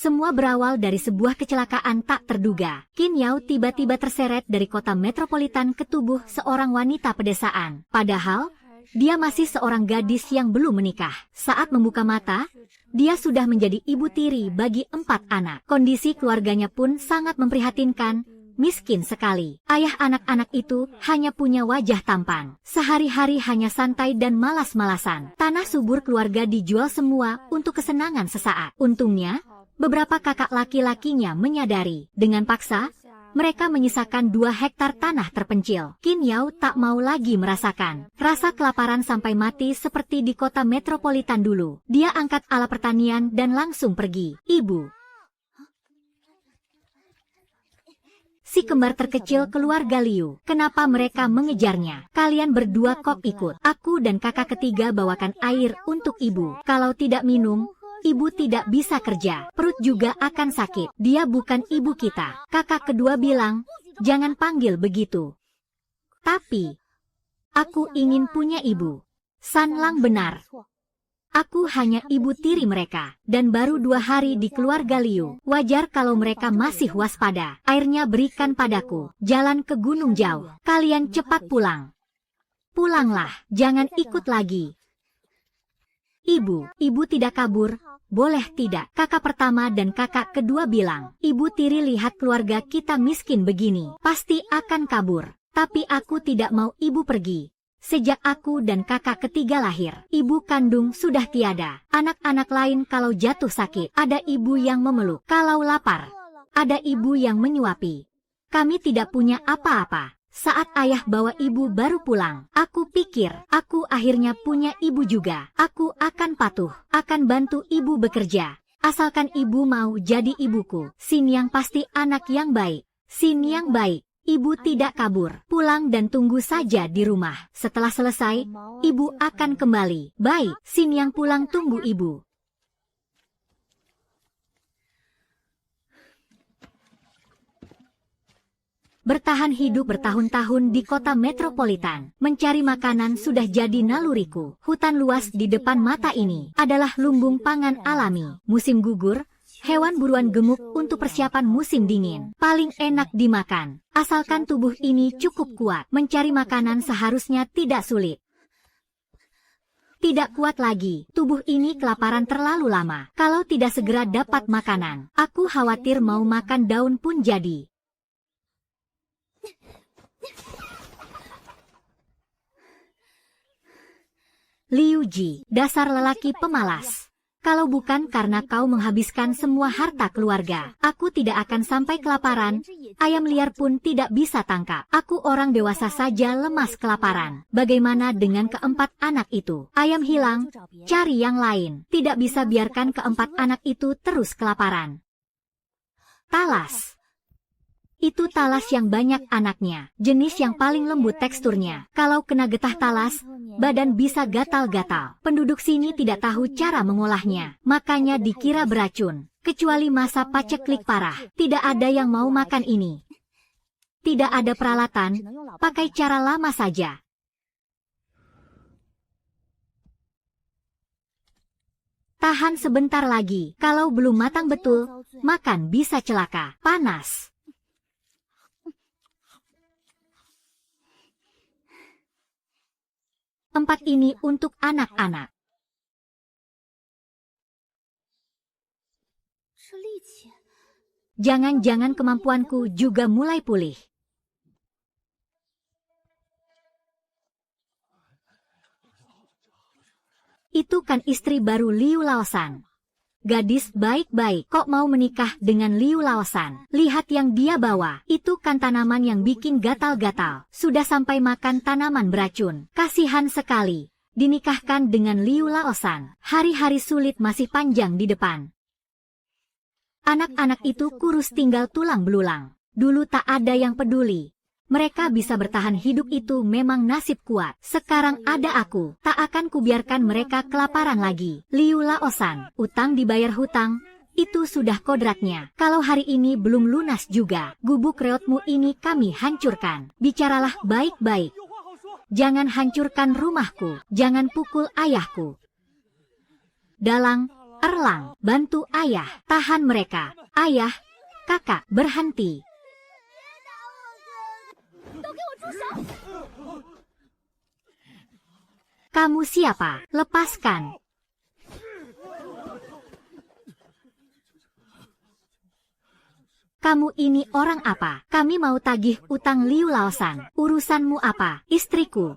Semua berawal dari sebuah kecelakaan tak terduga. Qin Yao tiba-tiba terseret dari kota metropolitan ke tubuh seorang wanita pedesaan. Padahal, dia masih seorang gadis yang belum menikah. Saat membuka mata, dia sudah menjadi ibu tiri bagi 4 anak. Kondisi keluarganya pun sangat memprihatinkan. Miskin sekali. Ayah anak-anak itu hanya punya wajah tampan. Sehari-hari hanya santai dan malas-malasan. Tanah subur keluarga dijual semua untuk kesenangan sesaat. Untungnya, beberapa kakak laki-lakinya menyadari. Dengan paksa, mereka menyisakan 2 hektar tanah terpencil. Qin Yao tak mau lagi merasakan rasa kelaparan sampai mati seperti di kota metropolitan dulu. Dia angkat alat pertanian dan langsung pergi. Ibu. Si kembar terkecil keluarga Liu. Kenapa mereka mengejarnya? Kalian berdua kok ikut. Aku dan kakak ketiga bawakan air untuk ibu. Kalau tidak minum, ibu tidak bisa kerja. Perut juga akan sakit. Dia bukan ibu kita. Kakak kedua bilang, jangan panggil begitu. Tapi, aku ingin punya ibu. San Lang benar. Aku hanya ibu tiri mereka, dan baru 2 hari di keluarga Liu. Wajar kalau mereka masih waspada. Airnya berikan padaku. Jalan ke gunung jauh. Kalian cepat pulang. Pulanglah, jangan ikut lagi. Ibu tidak kabur. Boleh tidak? Kakak pertama dan kakak kedua bilang, ibu tiri lihat keluarga kita miskin begini. Pasti akan kabur. Tapi aku tidak mau ibu pergi. Sejak aku dan kakak ketiga lahir, ibu kandung sudah tiada. Anak-anak lain kalau jatuh sakit, ada ibu yang memeluk. Kalau lapar, ada ibu yang menyuapi. Kami tidak punya apa-apa. Saat ayah bawa ibu baru pulang, aku pikir, aku akhirnya punya ibu juga. Aku akan patuh, akan bantu ibu bekerja. Asalkan ibu mau jadi ibuku. Sin Yang pasti anak yang baik. Sin Yang baik. Ibu tidak kabur. Pulang dan tunggu saja di rumah. Setelah selesai, ibu akan kembali. Baik, Sin Yang pulang tunggu ibu. Bertahan hidup bertahun-tahun di kota metropolitan. Mencari makanan sudah jadi naluriku. Hutan luas di depan mata ini adalah lumbung pangan alami. Musim gugur, hewan buruan gemuk untuk persiapan musim dingin. Paling enak dimakan. Asalkan tubuh ini cukup kuat. Mencari makanan seharusnya tidak sulit. Tidak kuat lagi. Tubuh ini kelaparan terlalu lama. Kalau tidak segera dapat makanan, aku khawatir mau makan daun pun jadi. Liu Ji, dasar lelaki pemalas. Kalau bukan karena kau menghabiskan semua harta keluarga, aku tidak akan sampai kelaparan. Ayam liar pun tidak bisa tangkap. Aku orang dewasa saja lemas kelaparan. Bagaimana dengan keempat anak itu? Ayam hilang, cari yang lain. Tidak bisa biarkan keempat anak itu terus kelaparan. Talas. Itu talas yang banyak anaknya. Jenis yang paling lembut teksturnya. Kalau kena getah talas, badan bisa gatal-gatal. Penduduk sini tidak tahu cara mengolahnya. Makanya dikira beracun. Kecuali masa paceklik parah. Tidak ada yang mau makan ini. Tidak ada peralatan. Pakai cara lama saja. Tahan sebentar lagi. Kalau belum matang betul, makan bisa celaka. Panas. Tempat ini untuk anak-anak. Jangan-jangan kemampuanku juga mulai pulih. Itu kan istri baru Liu Laosan. Gadis baik-baik kok mau menikah dengan Liu Laosan. Lihat yang dia bawa. Itu kan tanaman yang bikin gatal-gatal. Sudah sampai makan tanaman beracun. Kasihan sekali. Dinikahkan dengan Liu Laosan. Hari-hari sulit masih panjang di depan. Anak-anak itu kurus tinggal tulang belulang. Dulu tak ada yang peduli. Mereka bisa bertahan hidup itu memang nasib kuat. Sekarang ada aku, tak akan kubiarkan mereka kelaparan lagi. Liu Laosan, utang dibayar hutang, itu sudah kodratnya. Kalau hari ini belum lunas juga, gubuk reotmu ini kami hancurkan. Bicaralah baik-baik. Jangan hancurkan rumahku, jangan pukul ayahku. Dalang, Erlang, bantu ayah, tahan mereka. Ayah, kakak, berhenti. Kamu siapa? Lepaskan. Kamu ini orang apa? Kami mau tagih utang Liu Laosan. Urusanmu apa? Istriku,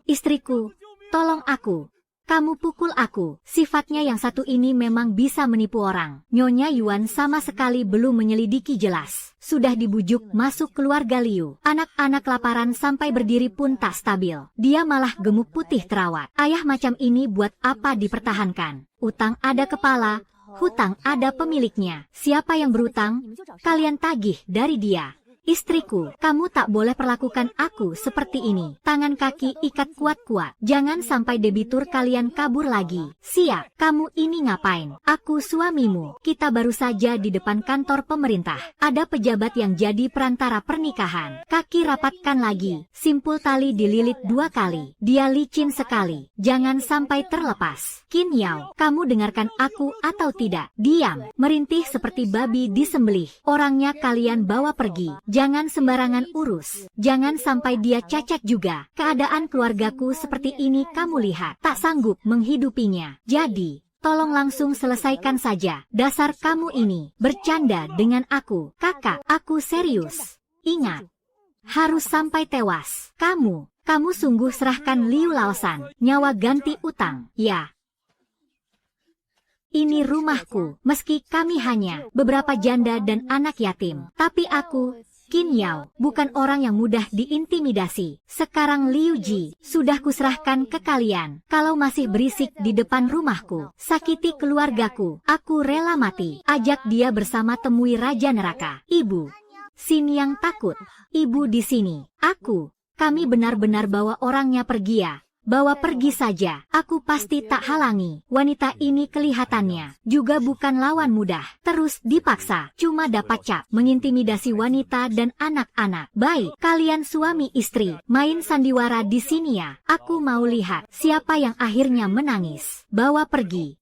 tolong aku. Kamu pukul aku. Sifatnya yang satu ini memang bisa menipu orang. Nyonya Yuan sama sekali belum menyelidiki jelas. Sudah dibujuk masuk keluarga Liu. Anak-anak laparan sampai berdiri pun tak stabil. Dia malah gemuk putih terawat. Ayah macam ini buat apa dipertahankan? Utang ada kepala, hutang ada pemiliknya. Siapa yang berutang? Kalian tagih dari dia. Istriku, kamu tak boleh perlakukan aku seperti ini. Tangan kaki ikat kuat-kuat. Jangan sampai debitur kalian kabur lagi. Siap, kamu ini ngapain? Aku suamimu. Kita baru saja di depan kantor pemerintah. Ada pejabat yang jadi perantara pernikahan. Kaki rapatkan lagi. Simpul tali dililit 2 kali. Dia licin sekali. Jangan sampai terlepas. Qin Yao, kamu dengarkan aku atau tidak? Diam, merintih seperti babi disembelih. Orangnya kalian bawa pergi. Jangan sembarangan urus. Jangan sampai dia cacat juga. Keadaan keluargaku seperti ini kamu lihat. Tak sanggup menghidupinya. Jadi, tolong langsung selesaikan saja. Dasar kamu ini. Bercanda dengan aku. Kakak, aku serius. Ingat. Harus sampai tewas. Kamu sungguh serahkan Liu Laosan. Nyawa ganti utang. Ya. Ini rumahku. Meski kami hanya beberapa janda dan anak yatim. Tapi aku, Qin Yao, bukan orang yang mudah diintimidasi. Sekarang Liu Ji, sudah kuserahkan ke kalian. Kalau masih berisik di depan rumahku, sakiti keluargaku, aku rela mati. Ajak dia bersama temui Raja Neraka. Ibu, Sin yang takut. Ibu di sini. Kami benar-benar bawa orangnya pergi ya. Bawa pergi saja, aku pasti tak halangi. Wanita ini kelihatannya juga bukan lawan mudah. Terus dipaksa, cuma dapat cap, mengintimidasi wanita dan anak-anak. Baik, kalian suami istri, main sandiwara di sini ya. Aku mau lihat siapa yang akhirnya menangis. Bawa pergi.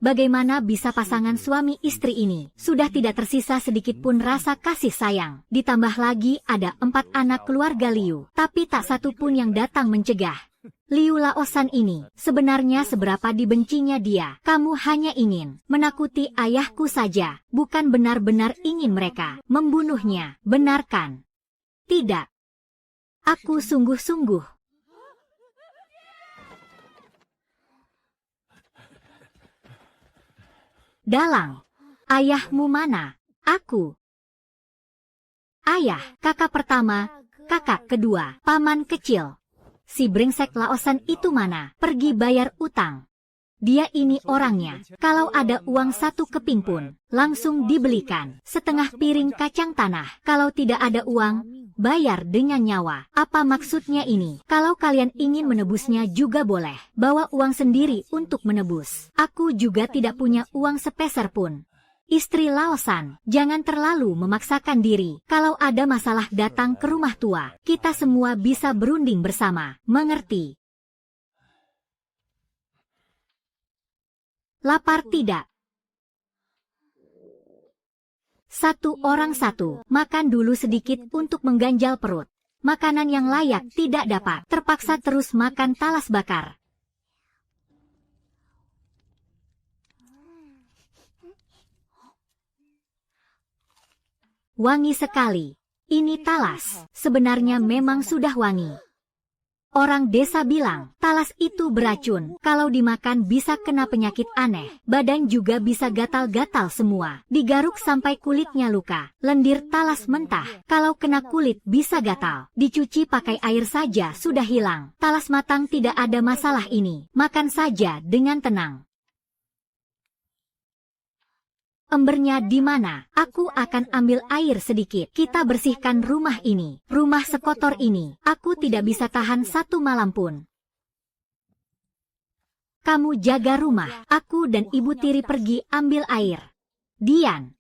Bagaimana bisa pasangan suami istri ini? Sudah tidak tersisa sedikit pun rasa kasih sayang. Ditambah lagi ada 4 anak keluarga Liu. Tapi tak satu pun yang datang mencegah. Liu Laosan ini, sebenarnya seberapa dibencinya dia? Kamu hanya ingin menakuti ayahku saja. Bukan benar-benar ingin mereka membunuhnya. Benar kan? Tidak. Aku sungguh-sungguh. Dalang, ayahmu mana? Aku. Ayah, kakak pertama, kakak kedua, paman kecil. Si brengsek Laosan itu mana? Pergi bayar utang. Dia ini orangnya. Kalau ada uang 1 keping pun, langsung dibelikan. Setengah piring kacang tanah. Kalau tidak ada uang, bayar dengan nyawa. Apa maksudnya ini? Kalau kalian ingin menebusnya juga boleh. Bawa uang sendiri untuk menebus. Aku juga tidak punya uang sepeser pun. Istri Laosan, jangan terlalu memaksakan diri. Kalau ada masalah datang ke rumah tua, kita semua bisa berunding bersama. Mengerti? Lapar tidak? 1 orang 1, makan dulu sedikit untuk mengganjal perut. Makanan yang layak tidak dapat, terpaksa terus makan talas bakar. Wangi sekali. Ini talas, sebenarnya memang sudah wangi. Orang desa bilang, talas itu beracun. Kalau dimakan bisa kena penyakit aneh. Badan juga bisa gatal-gatal semua. Digaruk sampai kulitnya luka. Lendir talas mentah. Kalau kena kulit bisa gatal. Dicuci pakai air saja sudah hilang. Talas matang tidak ada masalah ini. Makan saja dengan tenang. Embernya di mana? Aku akan ambil air sedikit. Kita bersihkan rumah ini. Rumah sekotor ini. Aku tidak bisa tahan 1 malam pun. Kamu jaga rumah. Aku dan Ibu Tiri pergi ambil air. Dian.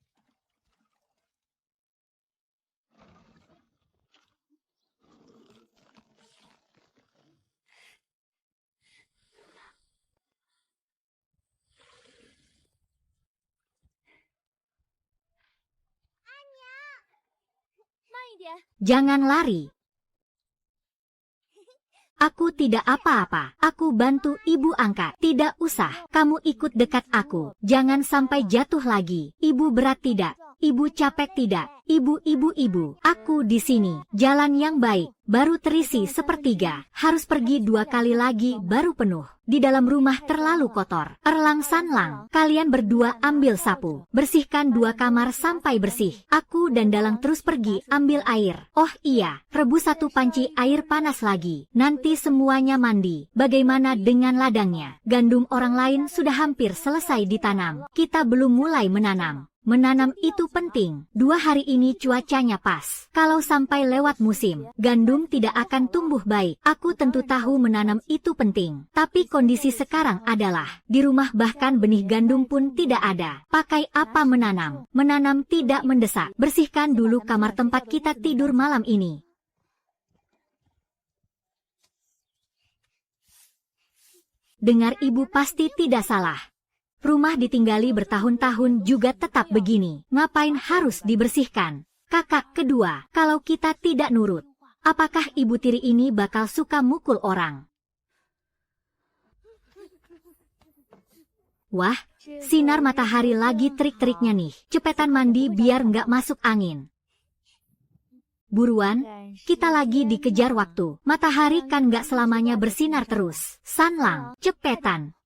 Jangan lari. Aku tidak apa-apa. Aku bantu ibu angkat. Tidak usah. Kamu ikut dekat aku. Jangan sampai jatuh lagi. Ibu berat tidak? Ibu capek tidak? Ibu. Aku di sini. Jalan yang baik. Baru terisi sepertiga. Harus pergi 2 kali lagi baru penuh. Di dalam rumah terlalu kotor. Erlang Sanlang. Kalian berdua ambil sapu. Bersihkan 2 kamar sampai bersih. Aku dan Dalang terus pergi ambil air. Oh iya. Rebus 1 panci air panas lagi. Nanti semuanya mandi. Bagaimana dengan ladangnya? Gandum orang lain sudah hampir selesai ditanam. Kita belum mulai menanam. Menanam itu penting. 2 hari ini cuacanya pas. Kalau sampai lewat musim, gandum tidak akan tumbuh baik. Aku tentu tahu menanam itu penting. Tapi kondisi sekarang adalah, di rumah bahkan benih gandum pun tidak ada. Pakai apa menanam? Menanam tidak mendesak. Bersihkan dulu kamar tempat kita tidur malam ini. Dengar ibu pasti tidak salah. Rumah ditinggali bertahun-tahun juga tetap begini. Ngapain harus dibersihkan? Kakak kedua, kalau kita tidak nurut, apakah ibu tiri ini bakal suka mukul orang? Wah, sinar matahari lagi trik-triknya nih. Cepetan mandi biar nggak masuk angin. Buruan, kita lagi dikejar waktu. Matahari kan nggak selamanya bersinar terus. Sanlang, cepetan.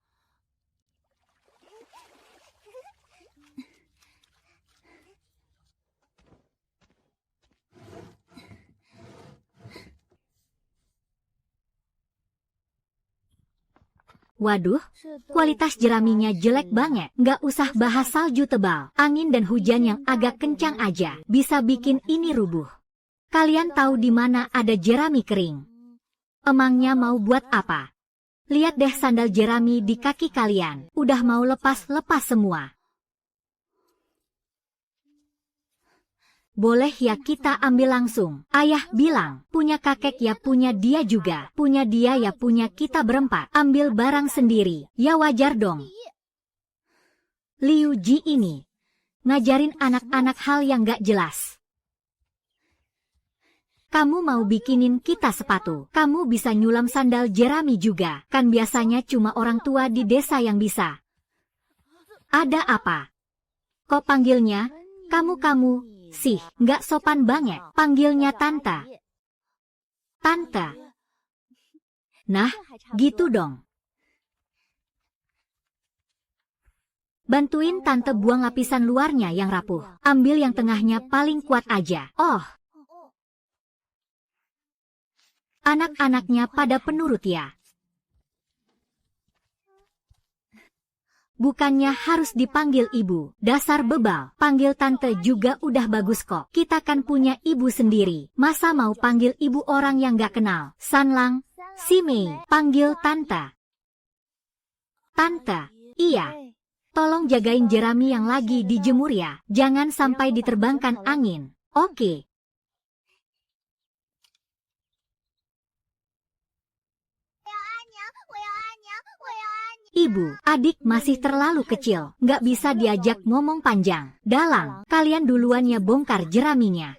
Waduh, kualitas jeraminya jelek banget. Nggak usah bahas salju tebal. Angin dan hujan yang agak kencang aja bisa bikin ini rubuh. Kalian tahu di mana ada jerami kering? Emangnya mau buat apa? Lihat deh sandal jerami di kaki kalian. Udah mau lepas-lepas semua. Boleh ya kita ambil langsung. Ayah bilang, punya kakek ya punya dia juga. Punya dia ya punya kita berempat. Ambil barang sendiri. Ya wajar dong. Liu Ji ini ngajarin anak-anak hal yang gak jelas. Kamu mau bikinin kita sepatu. Kamu bisa nyulam sandal jerami juga. Kan biasanya cuma orang tua di desa yang bisa. Ada apa? Kok panggilnya? Kamu. Sih, nggak sopan banget. Panggilnya Tante. Tante. Nah, gitu dong. Bantuin Tante buang lapisan luarnya yang rapuh. Ambil yang tengahnya paling kuat aja. Oh. Anak-anaknya pada penurut ya. Bukannya harus dipanggil ibu. Dasar bebal. Panggil tante juga udah bagus kok. Kita kan punya ibu sendiri. Masa mau panggil ibu orang yang gak kenal? Sanlang, si Mei, panggil tante. Tante, iya. Tolong jagain jerami yang lagi dijemur ya. Jangan sampai diterbangkan angin. Oke. Ibu, adik masih terlalu kecil, nggak bisa diajak ngomong panjang. Dalang, kalian duluan ya bongkar jeraminya.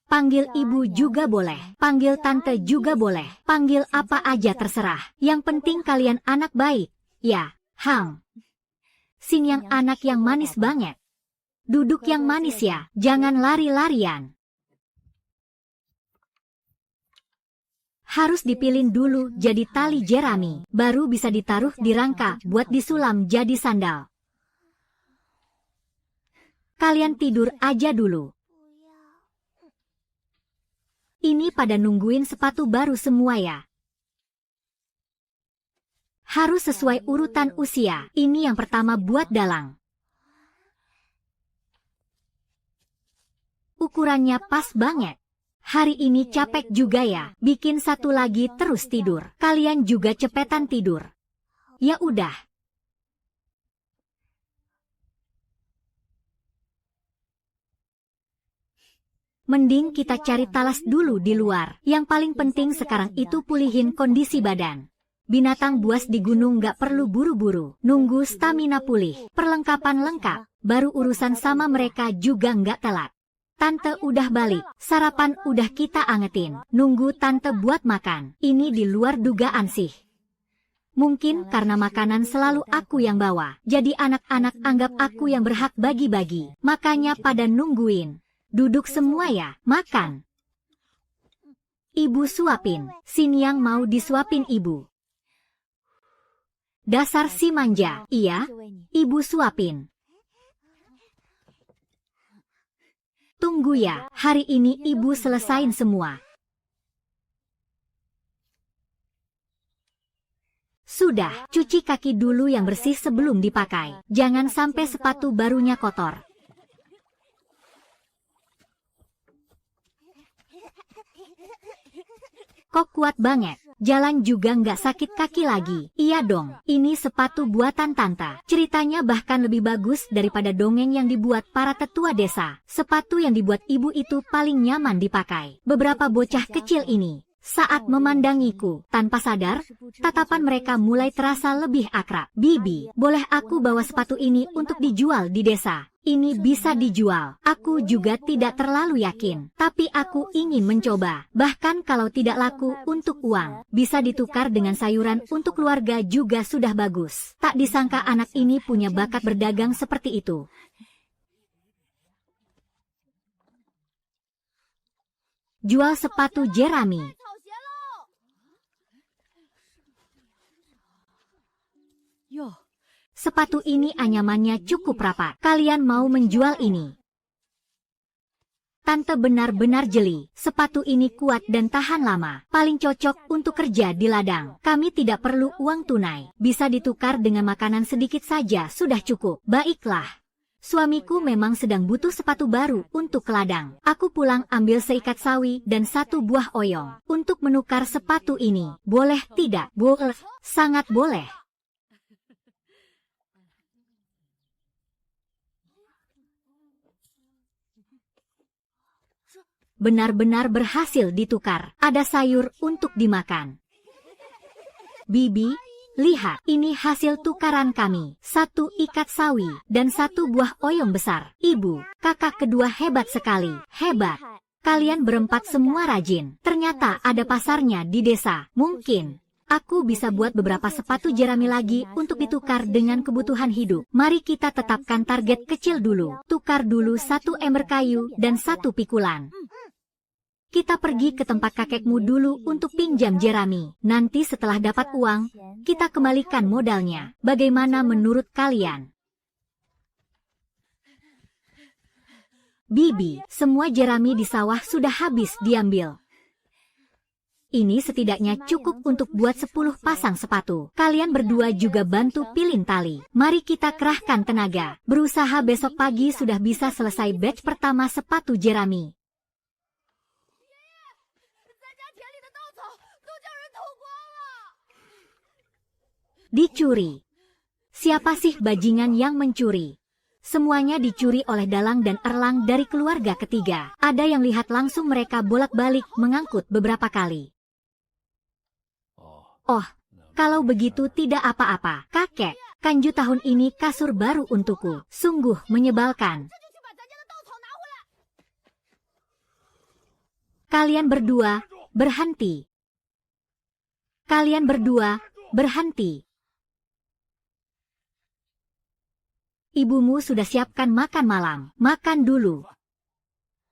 Panggil ibu juga boleh, panggil tante juga boleh, panggil apa aja terserah. Yang penting kalian anak baik. Ya, Hang. Sin yang anak yang manis banget. Duduk yang manis ya, jangan lari-larian. Harus dipilin dulu jadi tali jerami, baru bisa ditaruh di rangka buat disulam jadi sandal. Kalian tidur aja dulu. Ini pada nungguin sepatu baru semua ya. Harus sesuai urutan usia. Ini yang pertama buat Dalang. Ukurannya pas banget. Hari ini capek juga ya, bikin satu lagi terus tidur. Kalian juga cepetan tidur. Ya udah. Mending kita cari talas dulu di luar. Yang paling penting sekarang itu pulihin kondisi badan. Binatang buas di gunung gak perlu buru-buru. Nunggu stamina pulih. Perlengkapan lengkap. Baru urusan sama mereka juga gak telat. Tante udah balik, sarapan udah kita angetin. Nunggu tante buat makan. Ini di luar dugaan sih. Mungkin karena makanan selalu aku yang bawa. Jadi anak-anak anggap aku yang berhak bagi-bagi. Makanya pada nungguin. Duduk semua ya, makan. Ibu suapin. Siniang mau disuapin ibu. Dasar si manja. Iya, ibu suapin. Tunggu ya, hari ini ibu selesain semua. Sudah, cuci kaki dulu yang bersih sebelum dipakai. Jangan sampai sepatu barunya kotor. Kok kuat banget? Jalan juga nggak sakit kaki lagi. Iya dong, ini sepatu buatan tante. Ceritanya bahkan lebih bagus daripada dongeng yang dibuat para tetua desa. Sepatu yang dibuat ibu itu paling nyaman dipakai. Beberapa bocah kecil ini, saat memandangiku, tanpa sadar, tatapan mereka mulai terasa lebih akrab. Bibi, boleh aku bawa sepatu ini untuk dijual di desa? Ini bisa dijual. Aku juga tidak terlalu yakin. Tapi aku ingin mencoba. Bahkan kalau tidak laku untuk uang, bisa ditukar dengan sayuran untuk keluarga juga sudah bagus. Tak disangka anak ini punya bakat berdagang seperti itu. Jual sepatu Jeremy. Sepatu ini anyamannya cukup rapat. Kalian mau menjual ini? Tante benar-benar jeli. Sepatu ini kuat dan tahan lama. Paling cocok untuk kerja di ladang. Kami tidak perlu uang tunai. Bisa ditukar dengan makanan sedikit saja sudah cukup. Baiklah. Suamiku memang sedang butuh sepatu baru untuk ke ladang. Aku pulang ambil seikat sawi dan satu buah oyong. Untuk menukar sepatu ini. Boleh tidak? Boleh. Sangat boleh. Benar-benar berhasil ditukar. Ada sayur untuk dimakan. Bibi, lihat, ini hasil tukaran kami. Satu ikat sawi dan satu buah oyong besar. Ibu, kakak kedua hebat sekali. Hebat. Kalian berempat semua rajin. Ternyata ada pasarnya di desa. Mungkin aku bisa buat beberapa sepatu jerami lagi untuk ditukar dengan kebutuhan hidup. Mari kita tetapkan target kecil dulu. Tukar dulu satu ember kayu dan satu pikulan. Kita pergi ke tempat kakekmu dulu untuk pinjam jerami. Nanti setelah dapat uang, kita kembalikan modalnya. Bagaimana menurut kalian? Bibi, semua jerami di sawah sudah habis diambil. Ini setidaknya cukup untuk buat 10 pasang sepatu. Kalian berdua juga bantu pilin tali. Mari kita kerahkan tenaga. Berusaha besok pagi sudah bisa selesai batch pertama sepatu jerami. Dicuri. Siapa sih bajingan yang mencuri? Semuanya dicuri oleh Dalang dan Erlang dari keluarga ketiga. Ada yang lihat langsung mereka bolak-balik mengangkut beberapa kali. Oh, kalau begitu tidak apa-apa. Kakek, Kanju tahun ini kasur baru untukku. Sungguh menyebalkan. Kalian berdua, berhenti. Kalian berdua, berhenti. Ibumu sudah siapkan makan malam. Makan dulu.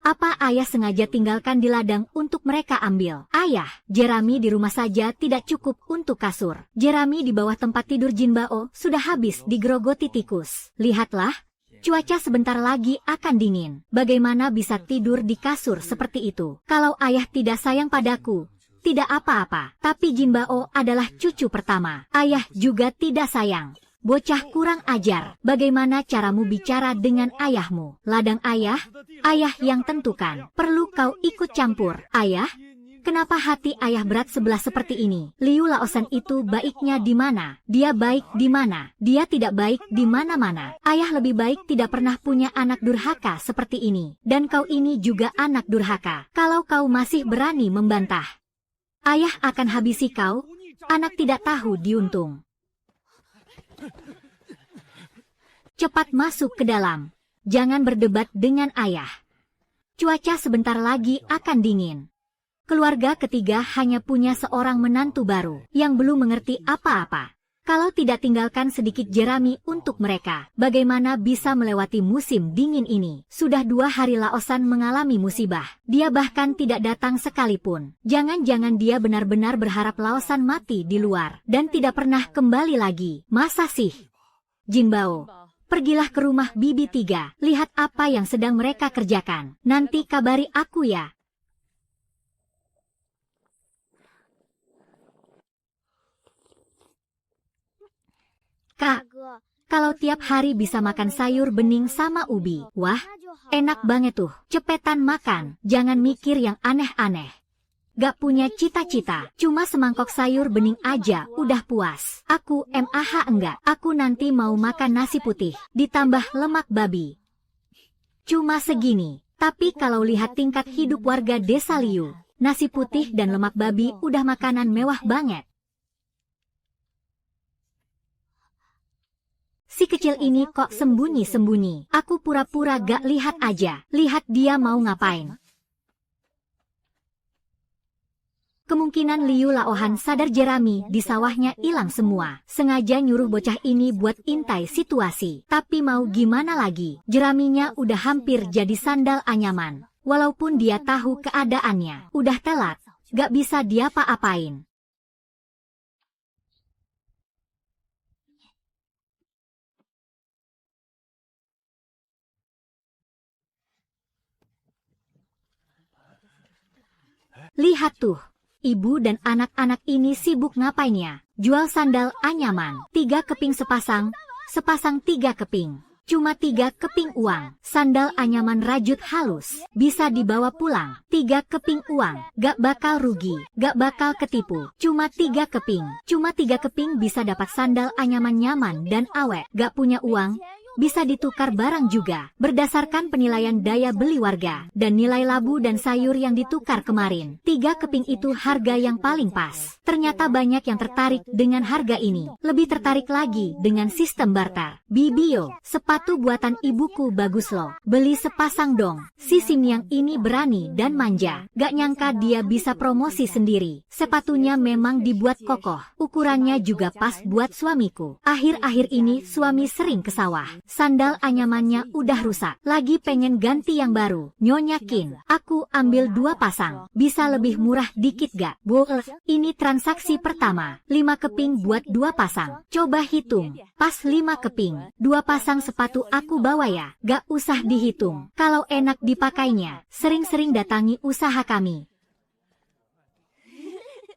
Apa ayah sengaja tinggalkan di ladang untuk mereka ambil? Ayah, Jeremy di rumah saja tidak cukup untuk kasur. Jeremy di bawah tempat tidur Jinbao sudah habis digerogoti tikus. Lihatlah, cuaca sebentar lagi akan dingin. Bagaimana bisa tidur di kasur seperti itu? Kalau ayah tidak sayang padaku, tidak apa-apa. Tapi Jinbao adalah cucu pertama. Ayah juga tidak sayang. Bocah kurang ajar, bagaimana caramu bicara dengan ayahmu? Ladang ayah, ayah yang tentukan. Perlu kau ikut campur. Ayah, kenapa hati ayah berat sebelah seperti ini? Liu Laosan itu baiknya di mana? Dia baik di mana? Dia tidak baik di mana-mana. Ayah lebih baik tidak pernah punya anak durhaka seperti ini. Dan kau ini juga anak durhaka. Kalau kau masih berani membantah, ayah akan habisi kau. Anak tidak tahu diuntung. Cepat masuk ke dalam. Jangan berdebat dengan ayah. Cuaca sebentar lagi akan dingin. Keluarga ketiga hanya punya seorang menantu baru yang belum mengerti apa-apa. Kalau tidak tinggalkan sedikit jerami untuk mereka, bagaimana bisa melewati musim dingin ini? Sudah 2 hari Laosan mengalami musibah. Dia bahkan tidak datang sekalipun. Jangan-jangan dia benar-benar berharap Laosan mati di luar dan tidak pernah kembali lagi. Masa sih? Jinbao, pergilah ke rumah Bibi 3, lihat apa yang sedang mereka kerjakan. Nanti kabari aku ya. Kak, kalau tiap hari bisa makan sayur bening sama ubi, wah, enak banget tuh. Cepetan makan, jangan mikir yang aneh-aneh. Gak punya cita-cita, cuma semangkok sayur bening aja udah puas. Aku enggak, aku nanti mau makan nasi putih, ditambah lemak babi. Cuma segini, tapi kalau lihat tingkat hidup warga desa Liu, nasi putih dan lemak babi udah makanan mewah banget. Si kecil ini kok sembunyi-sembunyi. Aku pura-pura gak lihat aja. Lihat dia mau ngapain. Kemungkinan Liu Laohan sadar jerami di sawahnya hilang semua. Sengaja nyuruh bocah ini buat intai situasi. Tapi mau gimana lagi? Jeraminya udah hampir jadi sandal anyaman. Walaupun dia tahu keadaannya udah telat, gak bisa dia apa-apain. Lihat tuh, ibu dan anak-anak ini sibuk ngapainnya? Jual sandal anyaman, 3 keping sepasang 3 keping. Cuma 3 keping uang. Sandal anyaman rajut halus, bisa dibawa pulang. 3 keping uang, gak bakal rugi, gak bakal ketipu. Cuma 3 keping. Cuma 3 keping bisa dapat sandal anyaman nyaman dan awet. Gak punya uang, bisa ditukar barang juga, berdasarkan penilaian daya beli warga, dan nilai labu dan sayur yang ditukar kemarin. 3 keping itu harga yang paling pas. Ternyata banyak yang tertarik dengan harga ini. Lebih tertarik lagi dengan sistem barter. Bibio, sepatu buatan ibuku bagus loh. Beli sepasang dong. Si Simyang ini berani dan manja. Gak nyangka dia bisa promosi sendiri. Sepatunya memang dibuat kokoh. Ukurannya juga pas buat suamiku. Akhir-akhir ini suami sering ke sawah. Sandal anyamannya udah rusak, lagi pengen ganti yang baru. Nyonya Kin, aku ambil 2 pasang, bisa lebih murah dikit gak? Boleh, ini transaksi pertama, 5 keping buat 2 pasang. Coba hitung, pas 5 keping, 2 pasang sepatu aku bawa ya, gak usah dihitung. Kalau enak dipakainya, sering-sering datangi usaha kami.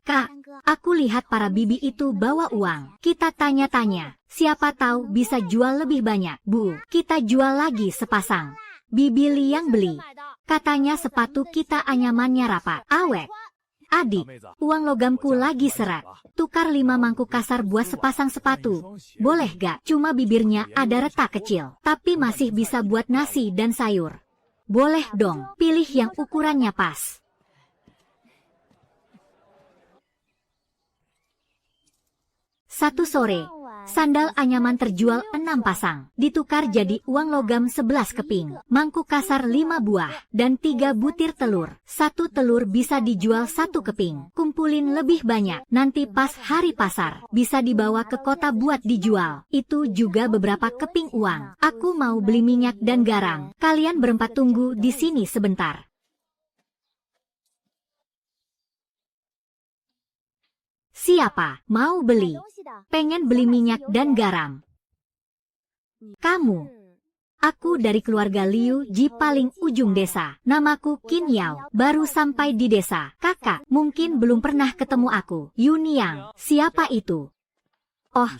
Kak, aku lihat para bibi itu bawa uang. Kita tanya-tanya, siapa tahu bisa jual lebih banyak. Bu, kita jual lagi sepasang. Bibi Liang beli. Katanya sepatu kita anyamannya rapat. Awet. Adik, uang logamku lagi seret. Tukar 5 mangkuk kasar buat sepasang sepatu. Boleh gak? Cuma bibirnya ada retak kecil, tapi masih bisa buat nasi dan sayur. Boleh dong, pilih yang ukurannya pas. Satu sore, sandal anyaman terjual 6 pasang, ditukar jadi uang logam 11 keping, mangkuk kasar 5 buah, dan 3 butir telur. 1 telur bisa dijual 1 keping, kumpulin lebih banyak, nanti pas hari pasar, bisa dibawa ke kota buat dijual. Itu juga beberapa keping uang. Aku mau beli minyak dan garam, kalian berempat tunggu di sini sebentar. Siapa mau beli? Pengen beli minyak dan garam? Kamu. Aku dari keluarga Liu Ji paling ujung desa. Namaku Qin Yao. Baru sampai di desa. Kakak, mungkin belum pernah ketemu aku. Yuniang, siapa itu? Oh,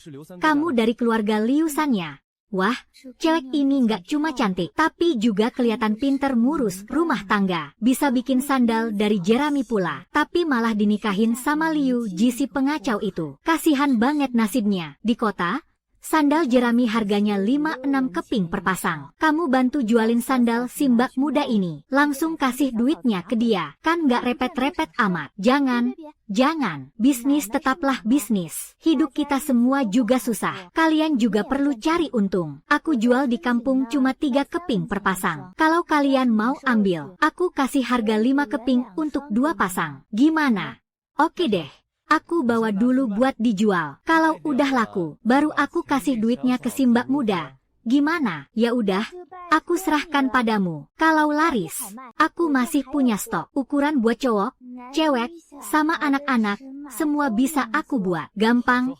kamu dari keluarga Liu San ya? Wah, cewek ini nggak cuma cantik, tapi juga kelihatan pinter ngurus rumah tangga. Bisa bikin sandal dari jerami pula, tapi malah dinikahin sama Liu Ji si pengacau itu. Kasihan banget nasibnya. Di kota, Sandal jerami harganya 5-6 keping per pasang. Kamu bantu jualin sandal si mbak muda ini. Langsung kasih duitnya ke dia. Kan nggak repet-repet amat. Jangan. Bisnis tetaplah bisnis. Hidup kita semua juga susah. Kalian juga perlu cari untung. Aku jual di kampung cuma 3 keping per pasang. Kalau kalian mau ambil, aku kasih harga 5 keping untuk 2 pasang. Gimana? Oke deh. Aku bawa dulu buat dijual. Kalau udah laku, baru aku kasih duitnya ke si mbak muda. Gimana? Ya udah, aku serahkan padamu. Kalau laris, aku masih punya stok. Ukuran buat cowok, cewek, sama anak-anak, semua bisa aku buat. Gampang.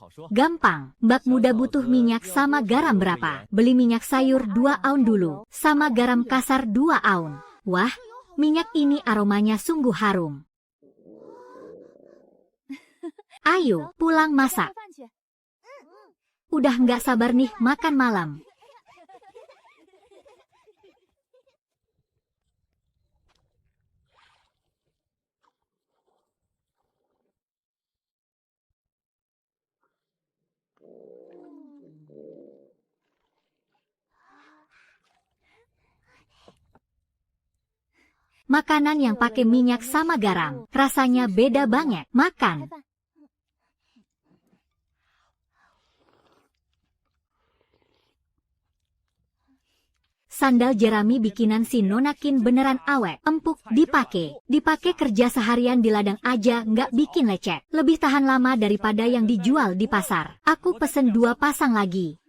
Mbak muda butuh minyak sama garam berapa? Beli minyak sayur 2 aun dulu, sama garam kasar 2 aun. Wah, minyak ini aromanya sungguh harum. Ayo, pulang masak. Udah nggak sabar nih makan malam. Makanan yang pakai minyak sama garam, rasanya beda banget. Makan. Sandal jerami bikinan si Nonakin beneran awet, empuk, dipake kerja seharian di ladang aja nggak bikin lecet. Lebih tahan lama daripada yang dijual di pasar. Aku pesen 2 pasang lagi.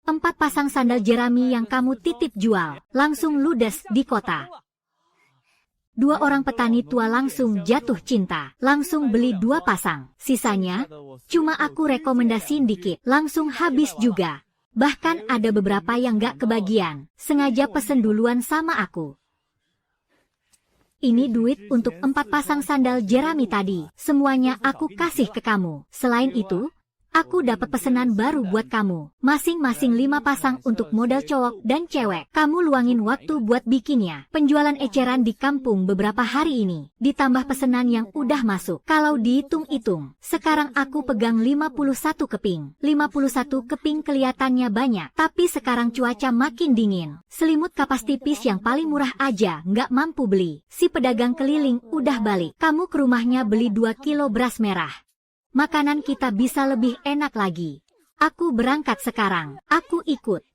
4 pasang sandal jerami yang kamu titip jual, langsung ludes di kota. 2 orang petani tua langsung jatuh cinta, langsung beli 2 pasang. Sisanya, cuma aku rekomendasiin dikit, langsung habis juga. Bahkan ada beberapa yang gak kebagian, sengaja pesen duluan sama aku. Ini duit untuk 4 pasang sandal jerami tadi, semuanya aku kasih ke kamu. Selain itu, aku dapat pesanan baru buat kamu, masing-masing 5 pasang untuk modal cowok dan cewek. Kamu luangin waktu buat bikinnya. Penjualan eceran di kampung beberapa hari ini, ditambah pesanan yang udah masuk. Kalau dihitung-hitung, sekarang aku pegang 51 keping. 51 keping kelihatannya banyak, tapi sekarang cuaca makin dingin. Selimut kapas tipis yang paling murah aja nggak mampu beli. Si pedagang keliling udah balik. Kamu ke rumahnya beli 2 kilo beras merah. Makanan kita bisa lebih enak lagi. Aku berangkat sekarang. Aku ikut.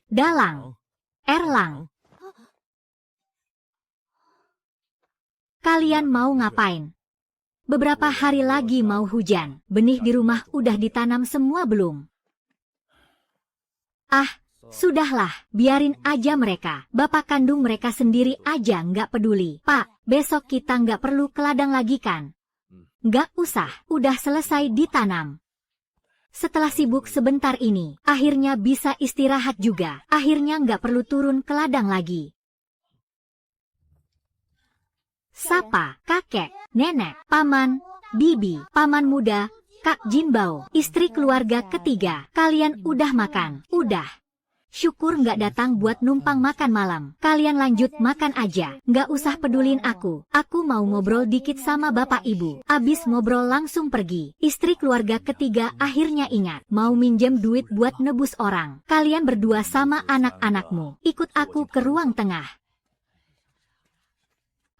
Dalang. Erlang. Kalian mau ngapain? Beberapa hari lagi mau hujan. Benih di rumah udah ditanam semua belum? Sudahlah, biarin aja mereka. Bapak kandung mereka sendiri aja nggak peduli. Pak, besok kita nggak perlu ke ladang lagi kan? Nggak usah, udah selesai ditanam. Setelah sibuk sebentar ini, akhirnya bisa istirahat juga. Akhirnya nggak perlu turun ke ladang lagi. Sapa, kakek, nenek, paman, bibi, paman muda, Kak Jinbao, istri keluarga ketiga. Kalian udah makan? Udah. Syukur nggak datang buat numpang makan malam. Kalian lanjut makan aja. Nggak usah pedulin aku. Aku mau ngobrol dikit sama bapak ibu. Abis ngobrol langsung pergi. Istri keluarga ketiga akhirnya ingat. Mau minjem duit buat nebus orang. Kalian berdua sama anak-anakmu. Ikut aku ke ruang tengah.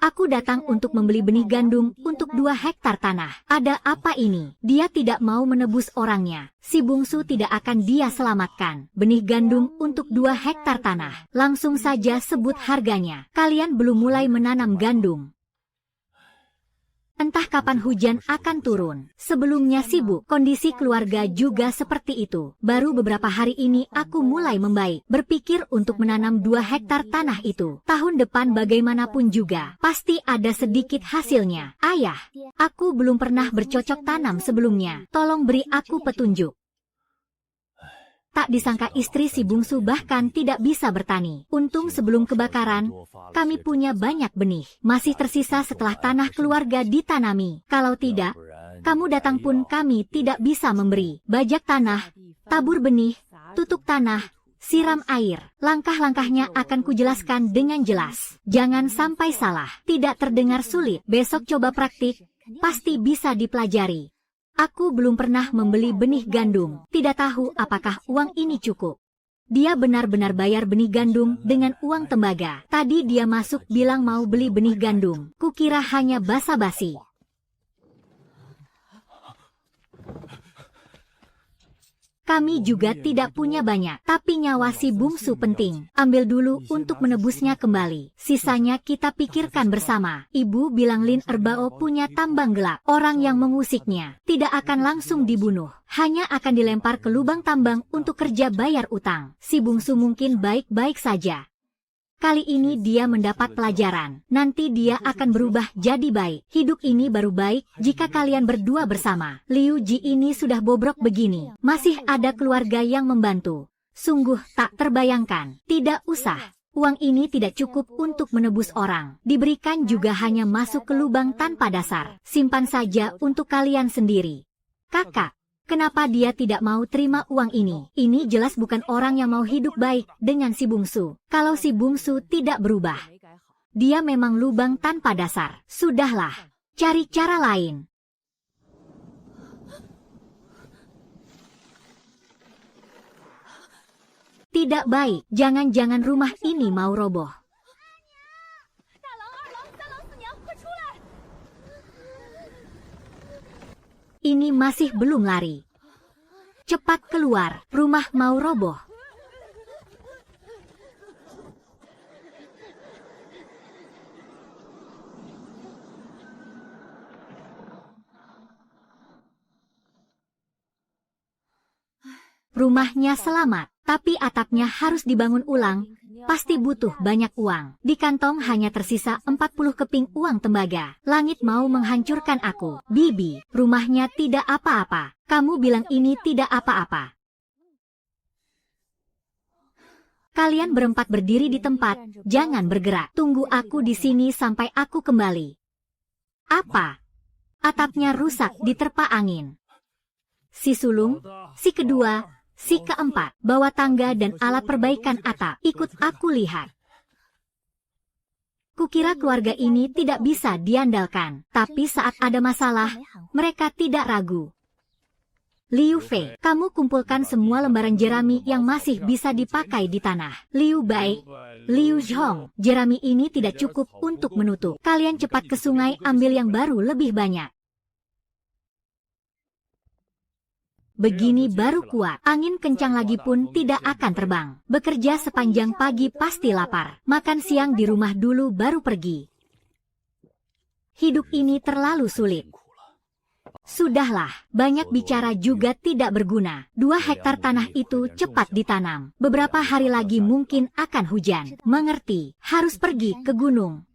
Aku datang untuk membeli benih gandum untuk 2 hektar tanah. Ada apa ini? Dia tidak mau menebus orangnya. Si bungsu tidak akan dia selamatkan. Benih gandum untuk 2 hektar tanah. Langsung saja sebut harganya. Kalian belum mulai menanam gandum. Entah kapan hujan akan turun. Sebelumnya sibuk, kondisi keluarga juga seperti itu. Baru beberapa hari ini aku mulai membaik. Berpikir untuk menanam 2 hektar tanah itu. Tahun depan bagaimanapun juga, pasti ada sedikit hasilnya. Ayah, aku belum pernah bercocok tanam sebelumnya. Tolong beri aku petunjuk. Tak disangka istri si bungsu bahkan tidak bisa bertani. Untung sebelum kebakaran, kami punya banyak benih. Masih tersisa setelah tanah keluarga ditanami. Kalau tidak, kamu datang pun kami tidak bisa memberi. Bajak tanah, tabur benih, tutup tanah, siram air. Langkah-langkahnya akan kujelaskan dengan jelas. Jangan sampai salah. Tidak terdengar sulit. Besok coba praktik. pasti bisa dipelajari. Aku belum pernah membeli benih gandum, tidak tahu apakah uang ini cukup. Dia benar-benar bayar benih gandum dengan uang tembaga. Tadi dia masuk bilang mau beli benih gandum. Kukira hanya basa-basi. Kami juga tidak punya banyak, tapi nyawa si bungsu penting. Ambil dulu untuk menebusnya kembali. Sisanya kita pikirkan bersama. Ibu bilang Lin Erbao punya tambang gelap. Orang yang mengusiknya tidak akan langsung dibunuh. Hanya akan dilempar ke lubang tambang untuk kerja bayar utang. Si bungsu mungkin baik-baik saja. Kali ini dia mendapat pelajaran. Nanti dia akan berubah jadi baik. Hidup ini baru baik jika kalian berdua bersama. Liu Ji ini sudah bobrok begini. Masih ada keluarga yang membantu. Sungguh tak terbayangkan. Tidak usah. Uang ini tidak cukup untuk menebus orang. Diberikan juga hanya masuk ke lubang tanpa dasar. Simpan saja untuk kalian sendiri. Kakak. Kenapa dia tidak mau terima uang ini? Ini jelas bukan orang yang mau hidup baik dengan si bungsu. Kalau si bungsu tidak berubah, dia memang lubang tanpa dasar. Sudahlah, cari cara lain. Tidak baik, jangan-jangan rumah ini mau roboh. Ini masih belum lari. Cepat keluar, rumah mau roboh. Rumahnya selamat, tapi atapnya harus dibangun ulang. Pasti butuh banyak uang. Di kantong hanya tersisa 40 keping uang tembaga. Langit mau menghancurkan aku. Bibi, rumahnya tidak apa-apa. Kamu bilang ini tidak apa-apa. Kalian berempat berdiri di tempat, jangan bergerak. Tunggu aku di sini sampai aku kembali. Apa? Atapnya rusak diterpa angin. Si sulung, si kedua, si keempat, bawa tangga dan alat perbaikan atap. Ikut aku lihat. Kukira keluarga ini tidak bisa diandalkan, tapi saat ada masalah, mereka tidak ragu. Liu Fei, kamu kumpulkan semua lembaran jerami yang masih bisa dipakai di tanah. Liu Bai, Liu Zhong, jerami ini tidak cukup untuk menutup. Kalian cepat ke sungai ambil yang baru lebih banyak. Begini baru kuat. Angin kencang lagi pun tidak akan terbang. Bekerja sepanjang pagi pasti lapar. Makan siang di rumah dulu baru pergi. Hidup ini terlalu sulit. Sudahlah, banyak bicara juga tidak berguna. 2 hektar tanah itu cepat ditanam. Beberapa hari lagi mungkin akan hujan. Mengerti, harus pergi ke gunung.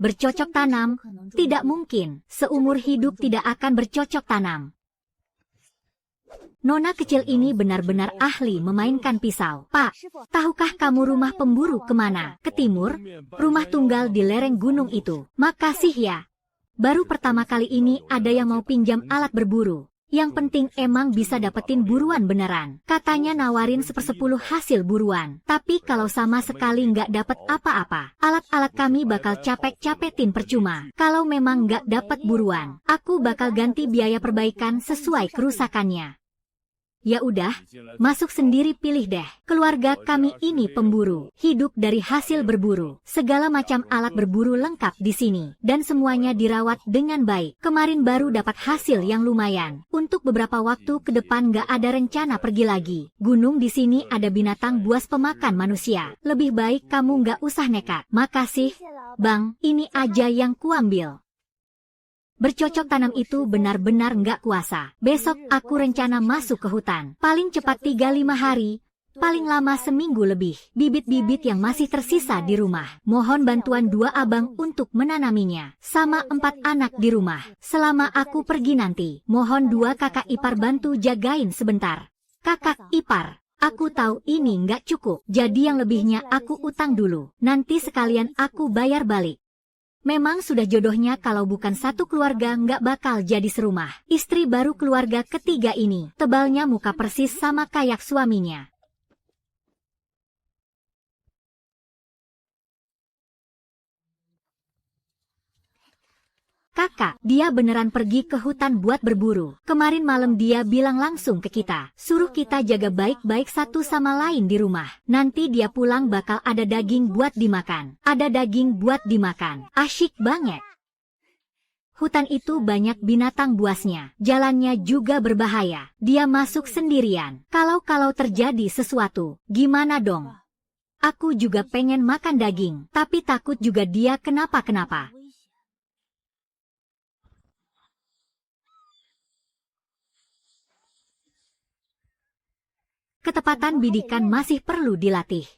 Bercocok tanam? Tidak mungkin. Seumur hidup tidak akan bercocok tanam. Nona kecil ini benar-benar ahli memainkan pisau. Pak, tahukah kamu rumah pemburu kemana? Ke timur? Rumah tunggal di lereng gunung itu. Makasih ya. Baru pertama kali ini ada yang mau pinjam alat berburu. Yang penting emang bisa dapetin buruan beneran. Katanya nawarin 1/10 hasil buruan. Tapi kalau sama sekali nggak dapet apa-apa, alat-alat kami bakal capek-capetin percuma. Kalau memang nggak dapet buruan, aku bakal ganti biaya perbaikan sesuai kerusakannya. Ya udah, masuk sendiri pilih deh. Keluarga kami ini pemburu, hidup dari hasil berburu. Segala macam alat berburu lengkap di sini, dan semuanya dirawat dengan baik. Kemarin baru dapat hasil yang lumayan. Untuk beberapa waktu ke depan gak ada rencana pergi lagi. Gunung di sini ada binatang buas pemakan manusia. Lebih baik kamu gak usah nekat. Makasih, Bang, ini aja yang kuambil. Bercocok tanam itu benar-benar nggak kuasa. Besok aku rencana masuk ke hutan. Paling cepat 3-5 hari, paling lama seminggu lebih. Bibit-bibit yang masih tersisa di rumah. Mohon bantuan 2 abang untuk menanaminya. Sama 4 anak di rumah. Selama aku pergi nanti, mohon 2 kakak ipar bantu jagain sebentar. Kakak ipar, aku tahu ini nggak cukup. Jadi yang lebihnya aku utang dulu. Nanti sekalian aku bayar balik. Memang sudah jodohnya kalau bukan satu keluarga nggak bakal jadi serumah. Istri baru keluarga ketiga ini, tebalnya muka persis sama kayak suaminya. Kakak, dia beneran pergi ke hutan buat berburu. Kemarin malam dia bilang langsung ke kita, suruh kita jaga baik-baik satu sama lain di rumah. Nanti dia pulang bakal ada daging buat dimakan. Ada daging buat dimakan. Asyik banget. Hutan itu banyak binatang buasnya. Jalannya juga berbahaya. Dia masuk sendirian. Kalau terjadi sesuatu, gimana dong? Aku juga pengen makan daging, tapi takut juga dia kenapa-kenapa. Ketepatan bidikan masih perlu dilatih.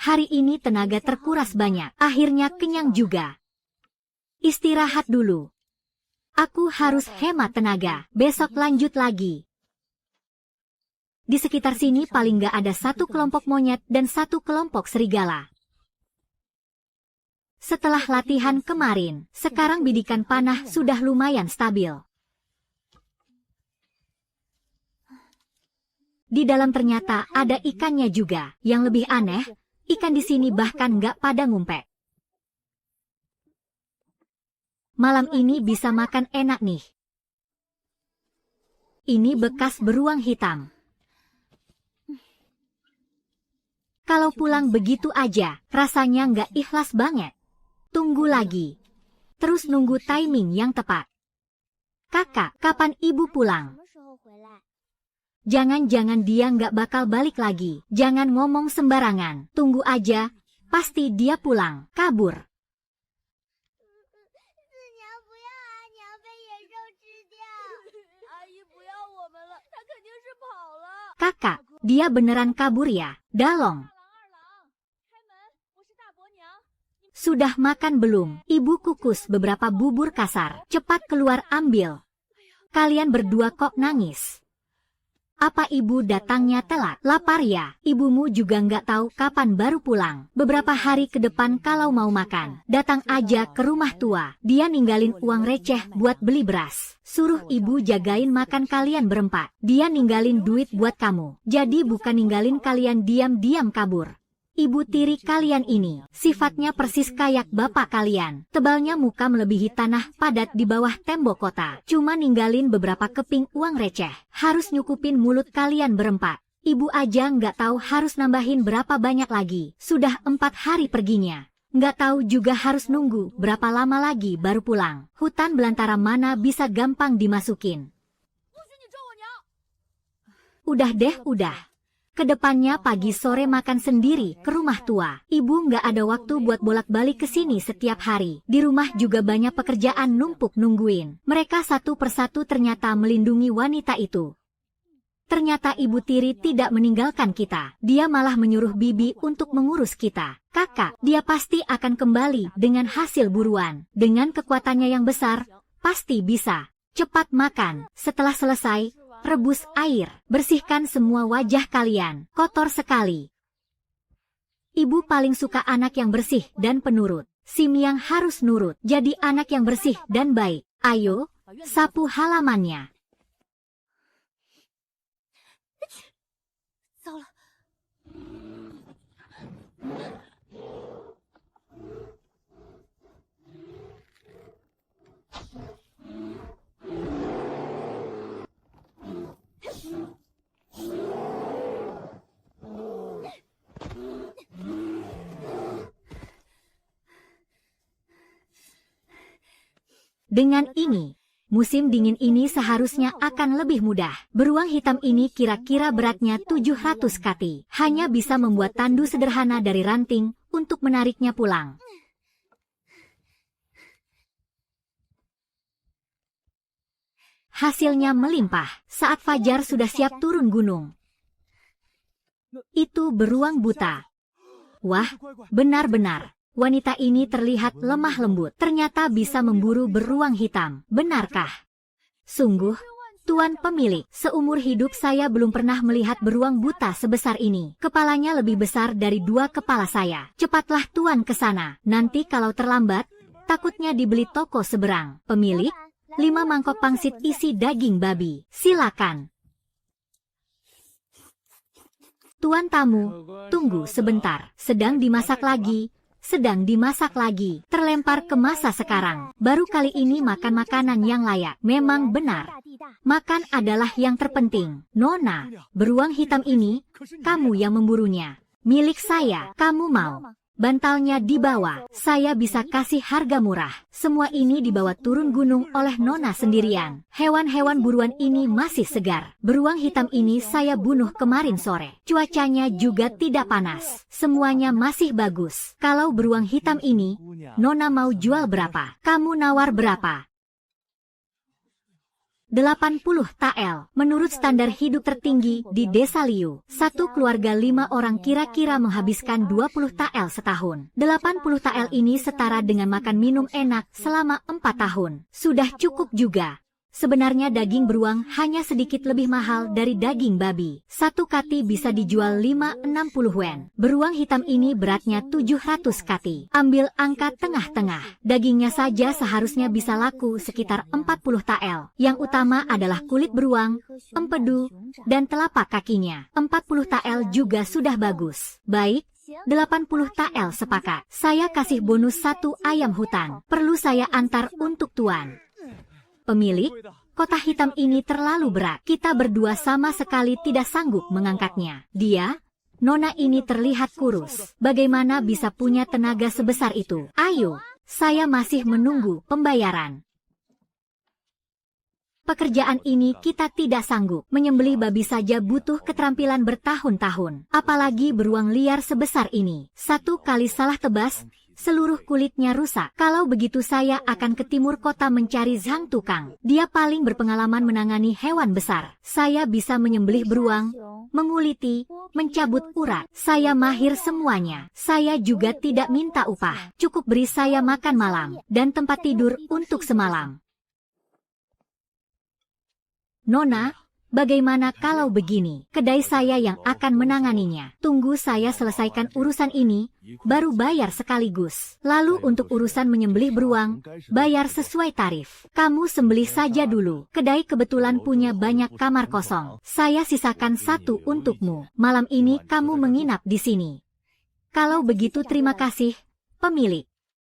Hari ini tenaga terkuras banyak, akhirnya kenyang juga. Istirahat dulu. Aku harus hemat tenaga, besok lanjut lagi. Di sekitar sini paling gak ada satu kelompok monyet dan satu kelompok serigala. Setelah latihan kemarin, sekarang bidikan panah sudah lumayan stabil. Di dalam ternyata ada ikannya juga. Yang lebih aneh, ikan di sini bahkan gak pada ngumpet. Malam ini bisa makan enak nih. Ini bekas beruang hitam. Kalau pulang begitu aja, rasanya nggak ikhlas banget. Tunggu lagi. Terus nunggu timing yang tepat. Kakak, kapan ibu pulang? Jangan-jangan dia nggak bakal balik lagi. Jangan ngomong sembarangan. Tunggu aja, pasti dia pulang. Kabur. Kakak, dia beneran kabur ya? Dalong. Sudah makan belum? Ibu kukus beberapa bubur kasar. Cepat keluar ambil. Kalian berdua kok nangis? Apa ibu datangnya telat? Lapar ya? Ibumu juga nggak tahu kapan baru pulang. Beberapa hari ke depan kalau mau makan, datang aja ke rumah tua. Dia ninggalin uang receh buat beli beras. Suruh ibu jagain makan kalian berempat. Dia ninggalin duit buat kamu. Jadi bukan ninggalin kalian diam-diam kabur. Ibu tiri kalian ini, sifatnya persis kayak bapak kalian. Tebalnya muka melebihi tanah padat di bawah tembok kota. Cuma ninggalin beberapa keping uang receh. Harus nyukupin mulut kalian berempat. Ibu aja nggak tahu harus nambahin berapa banyak lagi. Sudah 4 hari perginya. Nggak tahu juga harus nunggu berapa lama lagi baru pulang. Hutan belantara mana bisa gampang dimasukin. Udah deh, udah. Kedepannya pagi sore makan sendiri ke rumah tua. Ibu nggak ada waktu buat bolak-balik ke sini setiap hari. Di rumah juga banyak pekerjaan numpuk nungguin. Mereka satu persatu ternyata melindungi wanita itu. Ternyata ibu tiri tidak meninggalkan kita. Dia malah menyuruh bibi untuk mengurus kita. Kakak, dia pasti akan kembali dengan hasil buruan. Dengan kekuatannya yang besar, pasti bisa. Cepat makan. Setelah selesai, rebus air, bersihkan semua wajah kalian, kotor sekali. Ibu paling suka anak yang bersih dan penurut. Si Miang harus nurut, jadi anak yang bersih dan baik. Ayo, sapu halamannya. Dengan ini, musim dingin ini seharusnya akan lebih mudah. Beruang hitam ini kira-kira beratnya 700 kati. Hanya bisa membuat tandu sederhana dari ranting untuk menariknya pulang. Hasilnya melimpah. Saat fajar sudah siap turun gunung. Itu beruang buta. Wah, benar-benar. Wanita ini terlihat lemah lembut. Ternyata bisa memburu beruang hitam. Benarkah? Sungguh, Tuan pemilik, seumur hidup saya belum pernah melihat beruang buta sebesar ini. Kepalanya lebih besar dari 2 kepala saya. Cepatlah Tuan ke sana. Nanti kalau terlambat, takutnya dibeli toko seberang. Pemilik, 5 mangkok pangsit isi daging babi. Silakan. Tuan tamu, tunggu sebentar. Sedang dimasak lagi. Sedang dimasak lagi. Terlempar ke masa sekarang. Baru kali ini makan makanan yang layak. Memang benar. Makan adalah yang terpenting. Nona, beruang hitam ini, kamu yang memburunya. Milik saya, kamu mau? Bantalnya dibawa, saya bisa kasih harga murah. Semua ini dibawa turun gunung oleh Nona sendirian. Hewan-hewan buruan ini masih segar. Beruang hitam ini saya bunuh kemarin sore. Cuacanya juga tidak panas. Semuanya masih bagus. Kalau beruang hitam ini, Nona mau jual berapa? Kamu nawar berapa? 80 tael. Menurut standar hidup tertinggi di desa Liu, satu keluarga 5 orang kira-kira menghabiskan 20 tael setahun. 80 tael ini setara dengan makan minum enak selama 4 tahun. Sudah cukup juga. Sebenarnya daging beruang hanya sedikit lebih mahal dari daging babi. Satu kati bisa dijual 5-60 wen. Beruang hitam ini beratnya 700 kati. Ambil angka tengah-tengah. Dagingnya saja seharusnya bisa laku sekitar 40 tael. Yang utama adalah kulit beruang, empedu, dan telapak kakinya. 40 tael juga sudah bagus. Baik. 80 tael sepakat. Saya kasih bonus 1 ayam hutan. Perlu saya antar untuk tuan. Pemilik, kotak hitam ini terlalu berat. Kita berdua sama sekali tidak sanggup mengangkatnya. Dia, Nona ini terlihat kurus. Bagaimana bisa punya tenaga sebesar itu? Ayo, saya masih menunggu pembayaran. Pekerjaan ini kita tidak sanggup. Menyembelih babi saja butuh keterampilan bertahun-tahun. Apalagi beruang liar sebesar ini. Satu kali salah tebas, seluruh kulitnya rusak. Kalau begitu saya akan ke timur kota mencari Zhang Tukang. Dia paling berpengalaman menangani hewan besar. Saya bisa menyembelih beruang, menguliti, mencabut urat. Saya mahir semuanya. Saya juga tidak minta upah. Cukup beri saya makan malam dan tempat tidur untuk semalam. Nona, bagaimana kalau begini? Kedai saya yang akan menanganinya. Tunggu saya selesaikan urusan ini, baru bayar sekaligus. Lalu untuk urusan menyembelih beruang, bayar sesuai tarif. Kamu sembelih saja dulu. Kedai kebetulan punya banyak kamar kosong. Saya sisakan 1 untukmu. Malam ini kamu menginap di sini. Kalau begitu terima kasih, pemilik.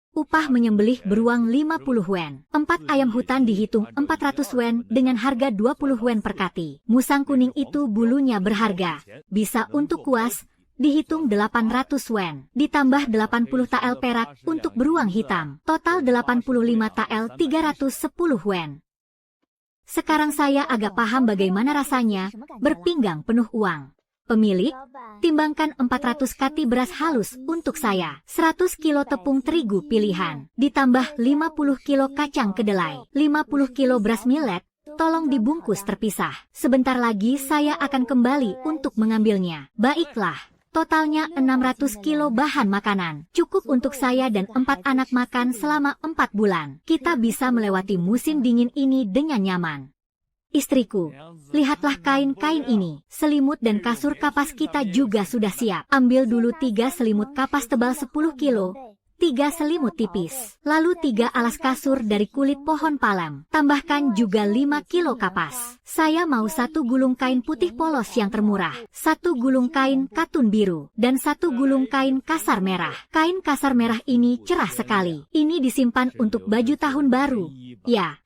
Upah menyembelih beruang 50 wen. 4 ayam hutan dihitung 400 wen dengan harga 20 wen per kati. Musang kuning itu bulunya berharga. Bisa untuk kuas, dihitung 800 wen. Ditambah 80 tael perak untuk beruang hitam. Total 85 tael 310 wen. Sekarang saya agak paham bagaimana rasanya berpinggang penuh uang. Pemilik, timbangkan 400 kati beras halus untuk saya, 100 kilo tepung terigu pilihan, ditambah 50 kilo kacang kedelai, 50 kilo beras millet, tolong dibungkus terpisah. Sebentar lagi saya akan kembali untuk mengambilnya. Baiklah, totalnya 600 kilo bahan makanan, cukup untuk saya dan 4 anak makan selama 4 bulan. Kita bisa melewati musim dingin ini dengan nyaman. Istriku, lihatlah kain-kain ini. Selimut dan kasur kapas kita juga sudah siap. Ambil dulu 3 selimut kapas tebal 10 kilo, 3 selimut tipis, lalu 3 alas kasur dari kulit pohon palem. Tambahkan juga 5 kilo kapas. Saya mau 1 gulung kain putih polos yang termurah, 1 gulung kain katun biru, dan 1 gulung kain kasar merah. Kain kasar merah ini cerah sekali. Ini disimpan untuk baju tahun baru. Ya,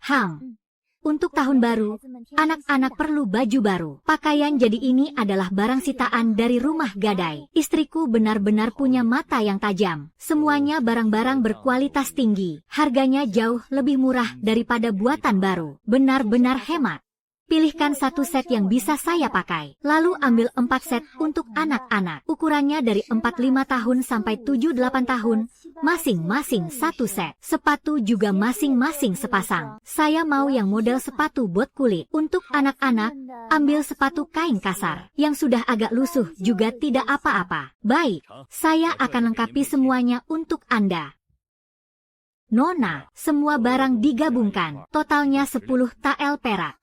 Untuk tahun baru, anak-anak perlu baju baru. Pakaian jadi ini adalah barang sitaan dari rumah gadai. Istriku benar-benar punya mata yang tajam. Semuanya barang-barang berkualitas tinggi. Harganya jauh lebih murah daripada buatan baru. Benar-benar hemat. Pilihkan 1 set yang bisa saya pakai. Lalu ambil 4 set untuk anak-anak. Ukurannya dari 45 tahun sampai 78 tahun. Masing-masing 1 set. Sepatu juga masing-masing sepasang. Saya mau yang model sepatu bot kulit. Untuk anak-anak, ambil sepatu kain kasar. Yang sudah agak lusuh juga tidak apa-apa. Baik, saya akan lengkapi semuanya untuk Anda. Nona, semua barang digabungkan. Totalnya 10 tael perak.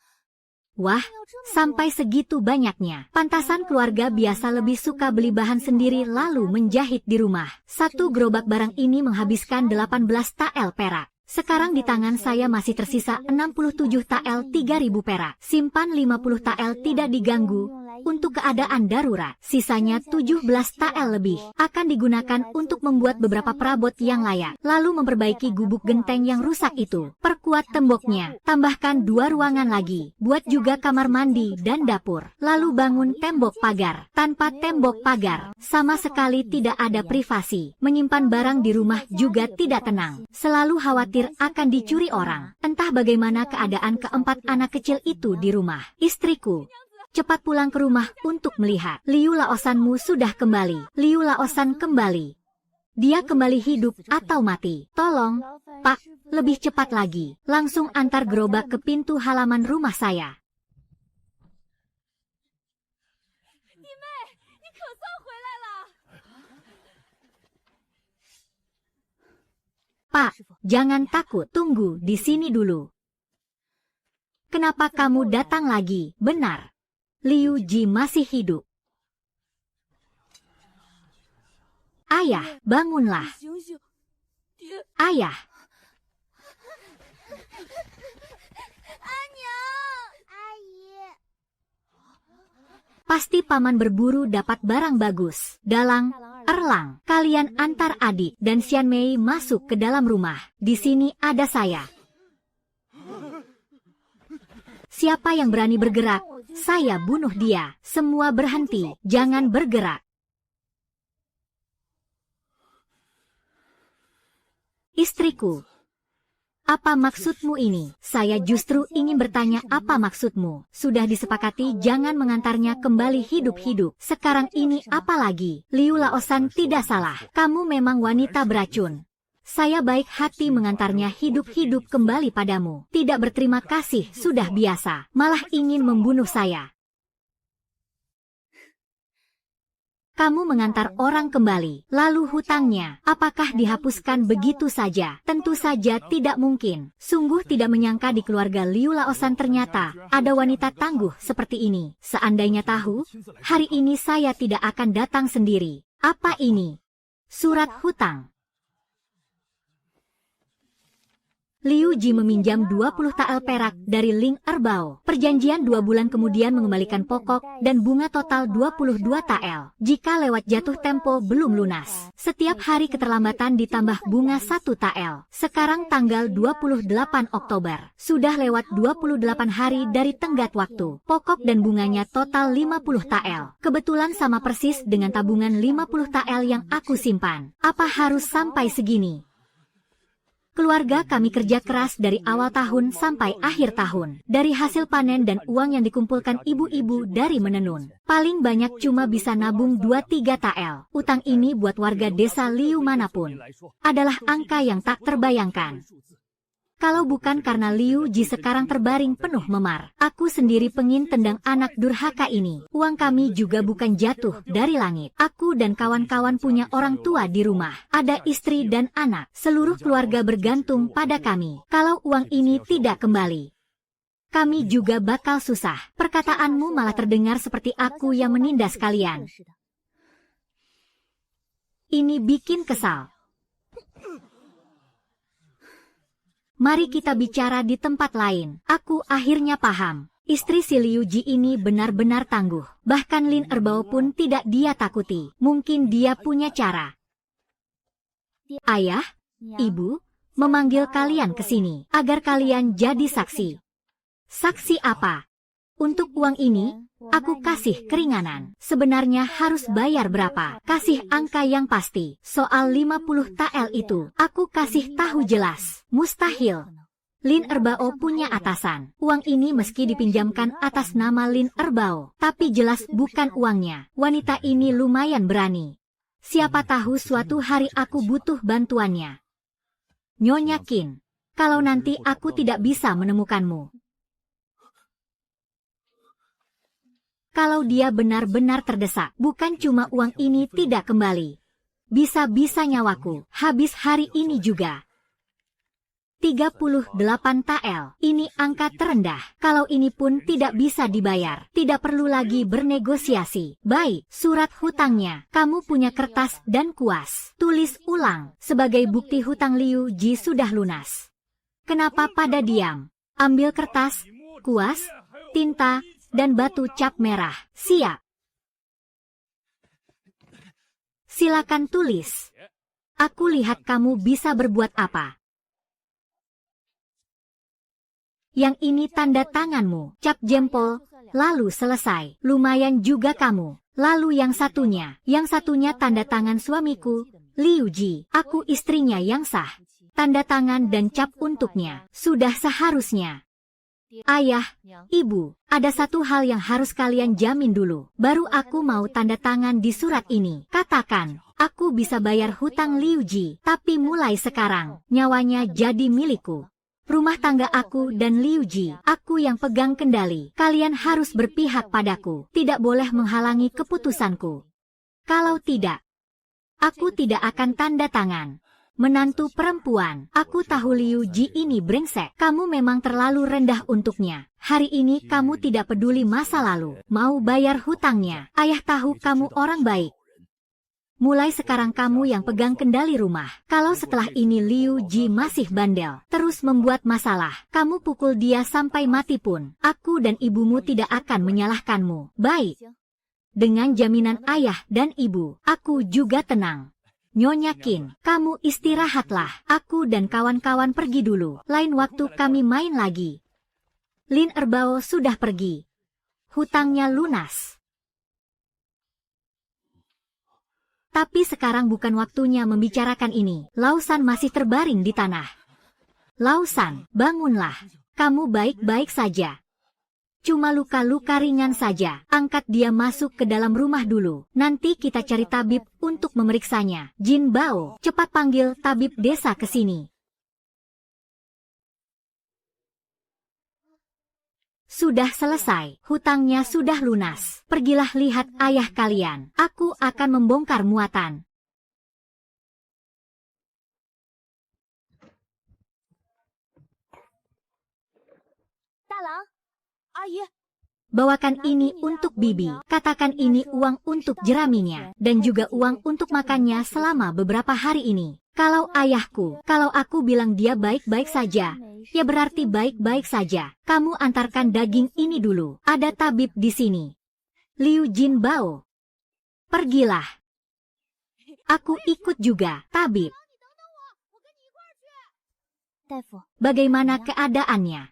Wah, sampai segitu banyaknya. Pantasan keluarga biasa lebih suka beli bahan sendiri lalu menjahit di rumah. 1 gerobak barang ini menghabiskan 18 tael perak. Sekarang di tangan saya masih tersisa 67 tael 3.000 perak. Simpan 50 tael tidak diganggu untuk keadaan darurat. Sisanya 17 tael lebih akan digunakan untuk membuat beberapa perabot yang layak. Lalu memperbaiki gubuk genteng yang rusak itu. Perkuat temboknya. Tambahkan 2 ruangan lagi. Buat juga kamar mandi dan dapur. Lalu bangun tembok pagar. Tanpa tembok pagar, sama sekali tidak ada privasi. Menyimpan barang di rumah juga tidak tenang. Selalu khawatir akan dicuri orang. Entah bagaimana keadaan keempat anak kecil itu di rumah. Istriku, cepat pulang ke rumah untuk melihat. Liu Laosanmu sudah kembali. Liu Laosan kembali. Dia kembali hidup atau mati. Tolong, Pak, lebih cepat lagi. Langsung antar gerobak ke pintu halaman rumah saya. Pak, jangan takut. Tunggu di sini dulu. Kenapa kamu datang lagi? Benar. Liu Ji masih hidup. Ayah, bangunlah. Ayah. Pasti paman berburu dapat barang bagus. Dalang, Erlang, kalian antar adik dan Xian Mei masuk ke dalam rumah. Di sini ada saya. Siapa yang berani bergerak? Saya bunuh dia. Semua berhenti. Jangan bergerak. Istriku. Apa maksudmu ini? Saya justru ingin bertanya apa maksudmu. Sudah disepakati jangan mengantarnya kembali hidup-hidup. Sekarang ini apa lagi? Liu Laosan tidak salah. Kamu memang wanita beracun. Saya baik hati mengantarnya hidup-hidup kembali padamu. Tidak berterima kasih sudah biasa. Malah ingin membunuh saya. Kamu mengantar orang kembali, lalu hutangnya, apakah dihapuskan begitu saja? Tentu saja tidak mungkin. Sungguh tidak menyangka di keluarga Liu Laosan ternyata ada wanita tangguh seperti ini. Seandainya tahu, hari ini saya tidak akan datang sendiri. Apa ini? Surat hutang. Liu Ji meminjam 20 tael perak dari Ling Erbao. Perjanjian 2 bulan kemudian mengembalikan pokok dan bunga total 22 tael. Jika lewat jatuh tempo belum lunas. Setiap hari keterlambatan ditambah bunga 1 tael. Sekarang tanggal 28 Oktober. Sudah lewat 28 hari dari tenggat waktu. Pokok dan bunganya total 50 tael. Kebetulan sama persis dengan tabungan 50 tael yang aku simpan. Apa harus sampai segini? Keluarga kami kerja keras dari awal tahun sampai akhir tahun. Dari hasil panen dan uang yang dikumpulkan ibu-ibu dari menenun. Paling banyak cuma bisa nabung 2-3 tael. Utang ini buat warga desa Liu manapun adalah angka yang tak terbayangkan. Kalau bukan karena Liu Ji sekarang terbaring penuh memar, aku sendiri pengin tendang anak durhaka ini. Uang kami juga bukan jatuh dari langit. Aku dan kawan-kawan punya orang tua di rumah. Ada istri dan anak. Seluruh keluarga bergantung pada kami. Kalau uang ini tidak kembali, kami juga bakal susah. Perkataanmu malah terdengar seperti aku yang menindas kalian. Ini bikin kesal. Mari kita bicara di tempat lain. Aku akhirnya paham. Istri si Liu Ji ini benar-benar tangguh. Bahkan Lin Erbao pun tidak dia takuti. Mungkin dia punya cara. Ayah, ibu, memanggil kalian ke sini agar kalian jadi saksi. Saksi apa? Untuk uang ini, aku kasih keringanan. Sebenarnya harus bayar berapa? Kasih angka yang pasti. Soal 50 tael itu, aku kasih tahu jelas. Mustahil. Lin Erbao punya atasan. Uang ini meski dipinjamkan atas nama Lin Erbao, tapi jelas bukan uangnya. Wanita ini lumayan berani. Siapa tahu suatu hari aku butuh bantuannya. Nyonya Qin, kalau nanti aku tidak bisa menemukanmu. Kalau dia benar-benar terdesak, bukan cuma uang ini tidak kembali. Bisa-bisa nyawaku habis hari ini juga. 38 tael. Ini angka terendah. Kalau ini pun tidak bisa dibayar. Tidak perlu lagi bernegosiasi. Baik, surat hutangnya. Kamu punya kertas dan kuas. Tulis ulang. Sebagai bukti hutang Liu Ji sudah lunas. Kenapa pada diam? Ambil kertas, kuas, tinta, dan batu cap merah. Siap. Silakan tulis. Aku lihat kamu bisa berbuat apa. Yang ini tanda tanganmu, cap jempol, lalu selesai. Lumayan juga kamu. Lalu yang satunya tanda tangan suamiku, Liu Ji. Aku istrinya yang sah. Tanda tangan dan cap untuknya. Sudah seharusnya. Ayah, ibu, ada satu hal yang harus kalian jamin dulu. Baru aku mau tanda tangan di surat ini. Katakan, aku bisa bayar hutang Liu Ji. Tapi mulai sekarang, nyawanya jadi milikku. Rumah tangga aku dan Liu Ji, aku yang pegang kendali. Kalian harus berpihak padaku. Tidak boleh menghalangi keputusanku. Kalau tidak, aku tidak akan tanda tangan. Menantu perempuan, aku tahu Liu Ji ini brengsek. Kamu memang terlalu rendah untuknya. Hari ini kamu tidak peduli masa lalu. Mau bayar hutangnya. Ayah tahu kamu orang baik. Mulai sekarang kamu yang pegang kendali rumah. Kalau setelah ini Liu Ji masih bandel, terus membuat masalah, kamu pukul dia sampai mati pun, aku dan ibumu tidak akan menyalahkanmu. Baik. Dengan jaminan ayah dan ibu, aku juga tenang. Nyonya Qin, kamu istirahatlah. Aku dan kawan-kawan pergi dulu. Lain waktu kami main lagi. Lin Erbao sudah pergi. Hutangnya lunas. Tapi sekarang bukan waktunya membicarakan ini. Lausan masih terbaring di tanah. Lausan, bangunlah. Kamu baik-baik saja. Cuma luka-luka ringan saja. Angkat dia masuk ke dalam rumah dulu. Nanti kita cari tabib untuk memeriksanya. Jin Bao, cepat panggil tabib desa ke sini. Sudah selesai. Hutangnya sudah lunas. Pergilah lihat ayah kalian. Aku akan membongkar muatan. Bawakan ini untuk Bibi. Katakan ini uang untuk jeraminya. Dan juga uang untuk makannya selama beberapa hari ini. Kalau aku bilang dia baik-baik saja, ya berarti baik-baik saja. Kamu antarkan daging ini dulu. Ada tabib di sini. Liu Jin Bao. Pergilah. Aku ikut juga, tabib. Bagaimana keadaannya?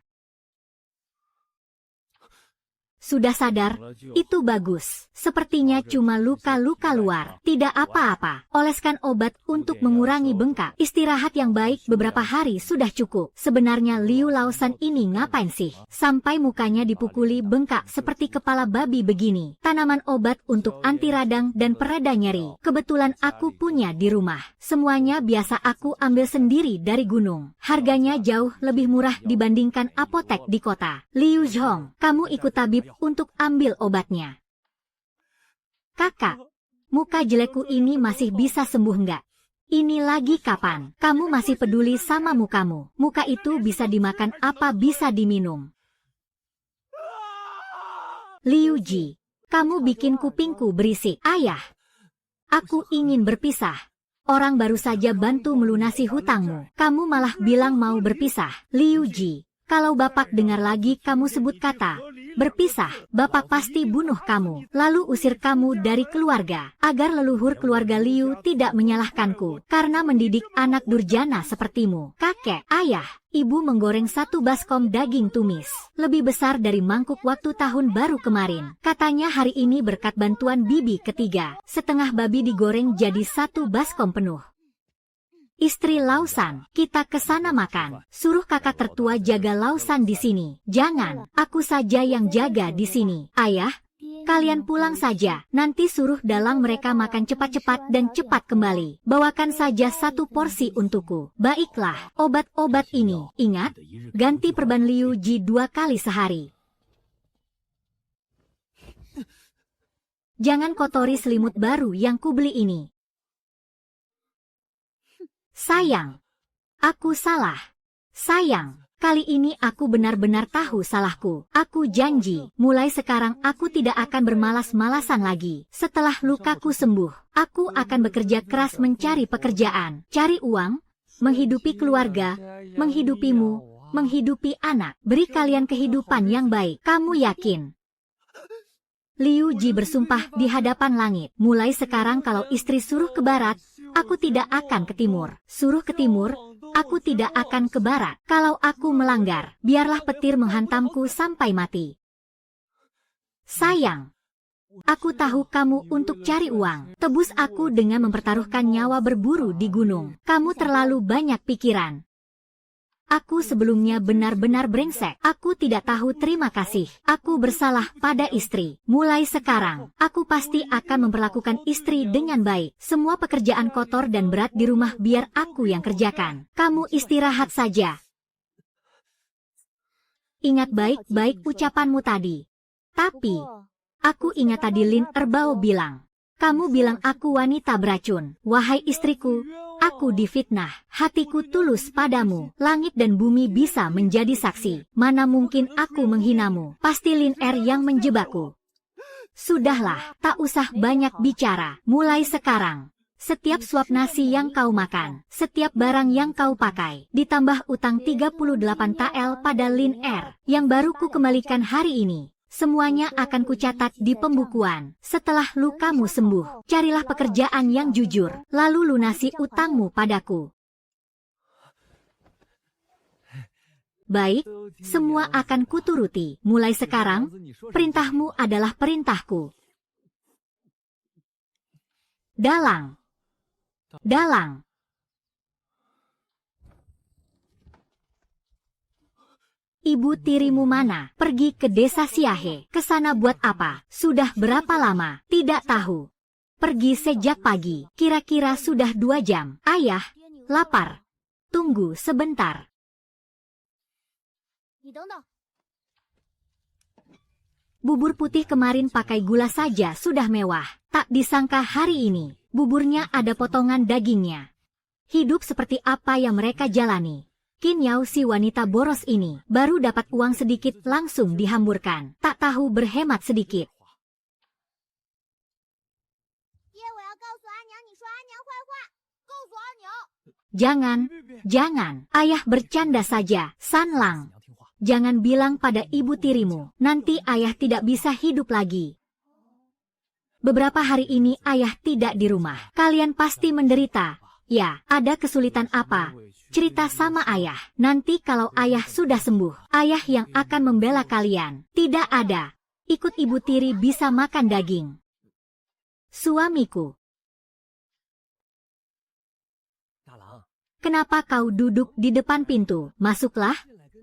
Sudah sadar? Itu bagus. Sepertinya cuma luka-luka luar. Tidak apa-apa. Oleskan obat untuk mengurangi bengkak. Istirahat yang baik beberapa hari sudah cukup. Sebenarnya Liu Laosan ini ngapain sih? Sampai mukanya dipukuli bengkak seperti kepala babi begini. Tanaman obat untuk anti radang dan pereda nyeri. Kebetulan aku punya di rumah. Semuanya biasa aku ambil sendiri dari gunung. Harganya jauh lebih murah dibandingkan apotek di kota. Liu Zhong, kamu ikut tabib untuk ambil obatnya. Kakak, muka jelekku ini masih bisa sembuh nggak? Ini lagi kapan? Kamu masih peduli sama mukamu? Muka itu bisa dimakan apa bisa diminum? Liu Ji, kamu bikin kupingku berisik. Ayah, aku ingin berpisah. Orang baru saja bantu melunasi hutangmu. Kamu malah bilang mau berpisah. Liu Ji, kalau bapak dengar lagi kamu sebut kata berpisah, bapak pasti bunuh kamu, lalu usir kamu dari keluarga, agar leluhur keluarga Liu tidak menyalahkanku, karena mendidik anak durjana sepertimu. Kakek, ayah, ibu menggoreng satu baskom daging tumis, lebih besar dari mangkuk waktu tahun baru kemarin. Katanya hari ini berkat bantuan bibi ketiga, setengah babi digoreng jadi satu baskom penuh. Istri Lausan, kita ke sana makan. Suruh kakak tertua jaga Lausan di sini. Jangan, aku saja yang jaga di sini. Ayah, kalian pulang saja. Nanti suruh dalang mereka makan cepat-cepat dan cepat kembali. Bawakan saja satu porsi untukku. Baiklah, obat-obat ini. Ingat, ganti perban Liu Ji 2 kali sehari. Jangan kotori selimut baru yang kubeli ini. Sayang, aku salah. Sayang, kali ini aku benar-benar tahu salahku. Aku janji, mulai sekarang aku tidak akan bermalas-malasan lagi. Setelah lukaku sembuh, aku akan bekerja keras mencari pekerjaan, cari uang, menghidupi keluarga, menghidupimu, menghidupi anak, beri kalian kehidupan yang baik. Kamu yakin? Liu Ji bersumpah di hadapan langit. Mulai sekarang kalau istri suruh ke barat, aku tidak akan ke timur. Suruh ke timur, aku tidak akan ke barat. Kalau aku melanggar, biarlah petir menghantamku sampai mati. Sayang, aku tahu kamu untuk cari uang. Tebus aku dengan mempertaruhkan nyawa berburu di gunung. Kamu terlalu banyak pikiran. Aku sebelumnya benar-benar brengsek. Aku tidak tahu terima kasih. Aku bersalah pada istri. Mulai sekarang, aku pasti akan memperlakukan istri dengan baik. Semua pekerjaan kotor dan berat di rumah biar aku yang kerjakan. Kamu istirahat saja. Ingat baik-baik ucapanmu tadi. Tapi, aku ingat tadi Lin Erbao bilang, kamu bilang aku wanita beracun. Wahai istriku, aku difitnah. Hatiku tulus padamu. Langit dan bumi bisa menjadi saksi. Mana mungkin aku menghinamu. Pasti Lin Er yang menjebakku. Sudahlah, tak usah banyak bicara. Mulai sekarang, setiap suap nasi yang kau makan, setiap barang yang kau pakai, ditambah utang 38 TL pada Lin Er, yang baru ku kembalikan hari ini. Semuanya akan kucatat di pembukuan. Setelah lukamu sembuh, carilah pekerjaan yang jujur, lalu lunasi utangmu padaku. Baik, semua akan kuturuti. Mulai sekarang, perintahmu adalah perintahku. Dalang. Dalang. Ibu tirimu mana? Pergi ke desa Siahe. Ke sana buat apa? Sudah berapa lama? Tidak tahu. Pergi sejak pagi. Kira-kira sudah 2 jam. Ayah, lapar. Tunggu sebentar. Bubur putih kemarin pakai gula saja sudah mewah. Tak disangka hari ini, buburnya ada potongan dagingnya. Hidup seperti apa yang mereka jalani. Qin Yao si wanita boros ini baru dapat uang sedikit langsung dihamburkan. Tak tahu berhemat sedikit. Jangan, jangan. Ayah bercanda saja. San Lang. Jangan bilang pada ibu tirimu. Nanti ayah tidak bisa hidup lagi. Beberapa hari ini ayah tidak di rumah. Kalian pasti menderita. Ya, ada kesulitan apa? Cerita sama ayah. Nanti kalau ayah sudah sembuh, ayah yang akan membela kalian. Tidak ada. Ikut ibu tiri bisa makan daging. Suamiku. Kenapa kau duduk di depan pintu? Masuklah.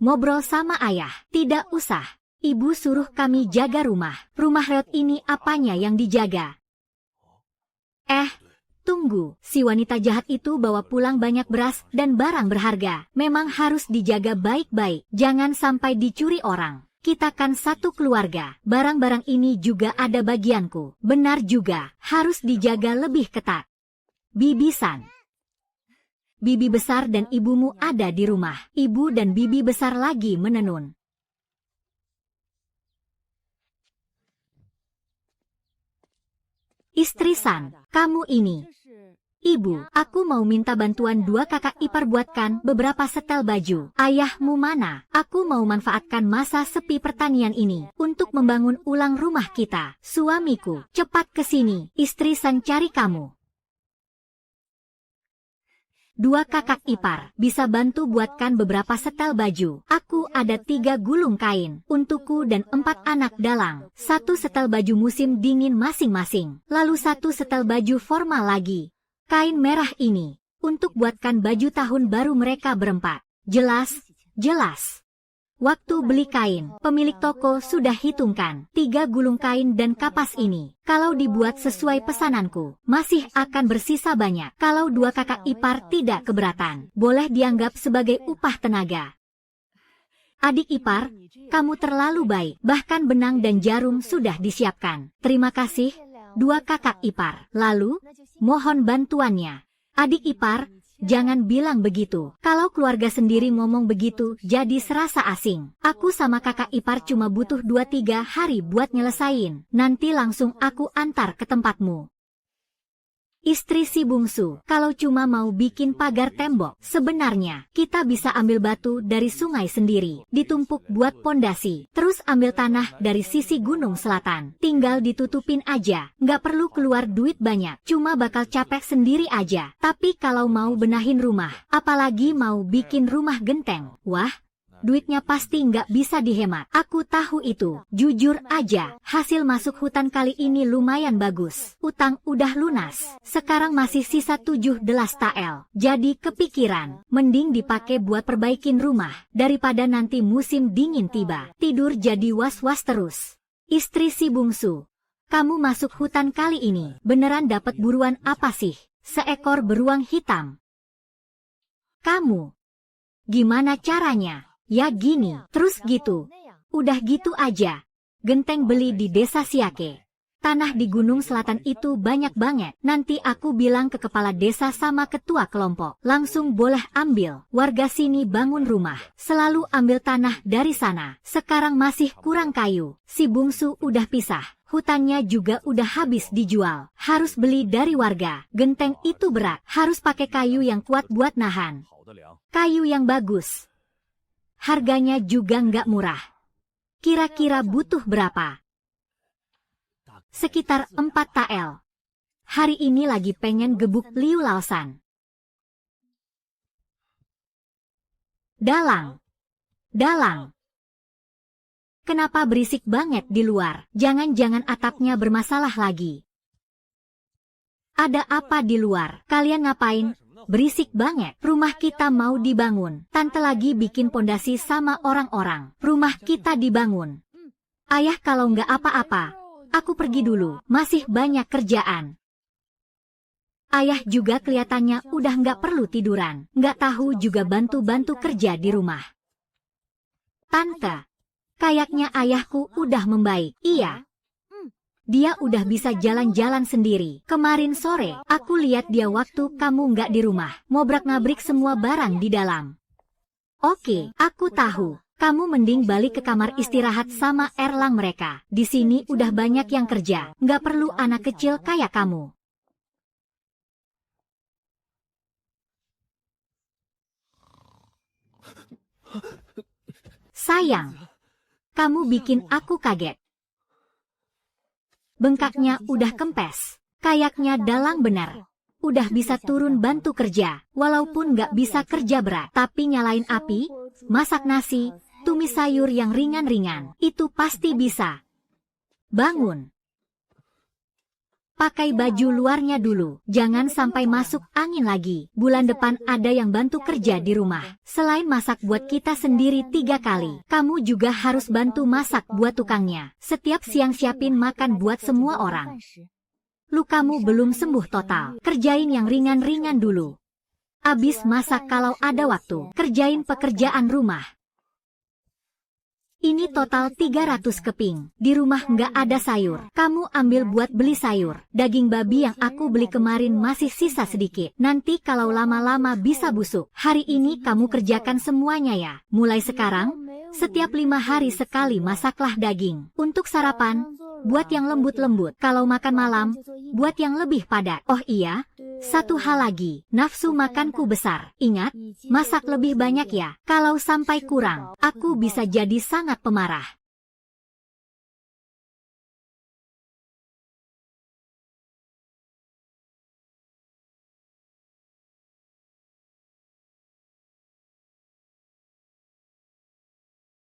Ngobrol sama ayah. Tidak usah. Ibu suruh kami jaga rumah. Rumah reot ini apanya yang dijaga? Tunggu, si wanita jahat itu bawa pulang banyak beras dan barang berharga. Memang harus dijaga baik-baik. Jangan sampai dicuri orang. Kita kan satu keluarga. Barang-barang ini juga ada bagianku. Benar juga, harus dijaga lebih ketat. Bibi San. Bibi besar dan ibumu ada di rumah. Ibu dan bibi besar lagi menenun. Istri San, kamu ini. Ibu, aku mau minta bantuan 2 kakak ipar buatkan beberapa setel baju. Ayahmu mana? Aku mau manfaatkan masa sepi pertanian ini untuk membangun ulang rumah kita. Suamiku, cepat ke sini. Istri San cari kamu. 2 kakak ipar, bisa bantu buatkan beberapa setel baju. Aku ada 3 gulung kain, untukku dan 4 anak dalang. 1 setel baju musim dingin masing-masing. Lalu 1 setel baju formal lagi. Kain merah ini, untuk buatkan baju tahun baru mereka berempat. Jelas, jelas. Waktu beli kain, pemilik toko sudah hitungkan 3 gulung kain dan kapas ini. Kalau dibuat sesuai pesananku, masih akan bersisa banyak. Kalau 2 kakak ipar tidak keberatan, boleh dianggap sebagai upah tenaga. Adik ipar, kamu terlalu baik. Bahkan benang dan jarum sudah disiapkan. Terima kasih, 2 kakak ipar. Lalu, mohon bantuannya. Adik ipar, jangan bilang begitu. Kalau keluarga sendiri ngomong begitu, jadi serasa asing. Aku sama kakak ipar cuma butuh 2-3 hari buat nyelesain. Nanti langsung aku antar ke tempatmu. Istri si bungsu, kalau cuma mau bikin pagar tembok, sebenarnya kita bisa ambil batu dari sungai sendiri, ditumpuk buat pondasi, terus ambil tanah dari sisi gunung selatan. Tinggal ditutupin aja, nggak perlu keluar duit banyak, cuma bakal capek sendiri aja. Tapi kalau mau benahin rumah, apalagi mau bikin rumah genteng, wah, duitnya pasti nggak bisa dihemat. Aku tahu itu. Jujur aja, hasil masuk hutan kali ini lumayan bagus. Utang udah lunas. Sekarang masih sisa 17 TL. Jadi kepikiran, mending dipakai buat perbaikin rumah, daripada nanti musim dingin tiba. Tidur jadi was-was terus. Istri si bungsu, kamu masuk hutan kali ini, beneran dapat buruan apa sih? Seekor beruang hitam. Kamu, gimana caranya? Ya gini, terus gitu. Udah gitu aja. Genteng beli di desa Siake. Tanah di gunung selatan itu banyak banget. Nanti aku bilang ke kepala desa sama ketua kelompok. Langsung boleh ambil. Warga sini bangun rumah. Selalu ambil tanah dari sana. Sekarang masih kurang kayu. Si bungsu udah pisah. Hutannya juga udah habis dijual. Harus beli dari warga. Genteng itu berat. Harus pakai kayu yang kuat buat nahan. Kayu yang bagus. Harganya juga nggak murah. Kira-kira butuh berapa? Sekitar 4 TL. Hari ini lagi pengen gebuk Liu Laosan. Dalang. Dalang. Kenapa berisik banget di luar? Jangan-jangan atapnya bermasalah lagi. Ada apa di luar? Kalian ngapain? Berisik banget. Rumah kita mau dibangun. Tante lagi bikin pondasi sama orang-orang. Rumah kita dibangun. Ayah kalau nggak apa-apa, aku pergi dulu. Masih banyak kerjaan. Ayah juga kelihatannya udah nggak perlu tiduran. Nggak tahu juga bantu-bantu kerja di rumah. Tante, kayaknya ayahku udah membaik. Iya. Dia udah bisa jalan-jalan sendiri. Kemarin sore, aku lihat dia waktu kamu nggak di rumah. Ngobrak-ngabrik semua barang di dalam. Oke, aku tahu. Kamu mending balik ke kamar istirahat sama Erlang mereka. Di sini udah banyak yang kerja. Nggak perlu anak kecil kayak kamu. Sayang, kamu bikin aku kaget. Bengkaknya udah kempes. Kayaknya dalang benar. Udah bisa turun bantu kerja. Walaupun nggak bisa kerja berat. Tapi nyalain api, masak nasi, tumis sayur yang ringan-ringan. Itu pasti bisa. Bangun. Pakai baju luarnya dulu. Jangan sampai masuk angin lagi. Bulan depan ada yang bantu kerja di rumah. Selain masak buat kita sendiri 3 kali, kamu juga harus bantu masak buat tukangnya. Setiap siang siapin makan buat semua orang. Lukamu belum sembuh total. Kerjain yang ringan-ringan dulu. Abis masak kalau ada waktu. Kerjain pekerjaan rumah. Ini total 300 keping. Di rumah nggak ada sayur. Kamu ambil buat beli sayur. Daging babi yang aku beli kemarin masih sisa sedikit. Nanti kalau lama-lama bisa busuk. Hari ini kamu kerjakan semuanya ya. Mulai sekarang, setiap 5 hari sekali masaklah daging. Untuk sarapan, buat yang lembut-lembut. Kalau makan malam, buat yang lebih padat. Oh iya, satu hal lagi. Nafsu makanku besar. Ingat, masak lebih banyak ya. Kalau sampai kurang, aku bisa jadi sangat pemarah.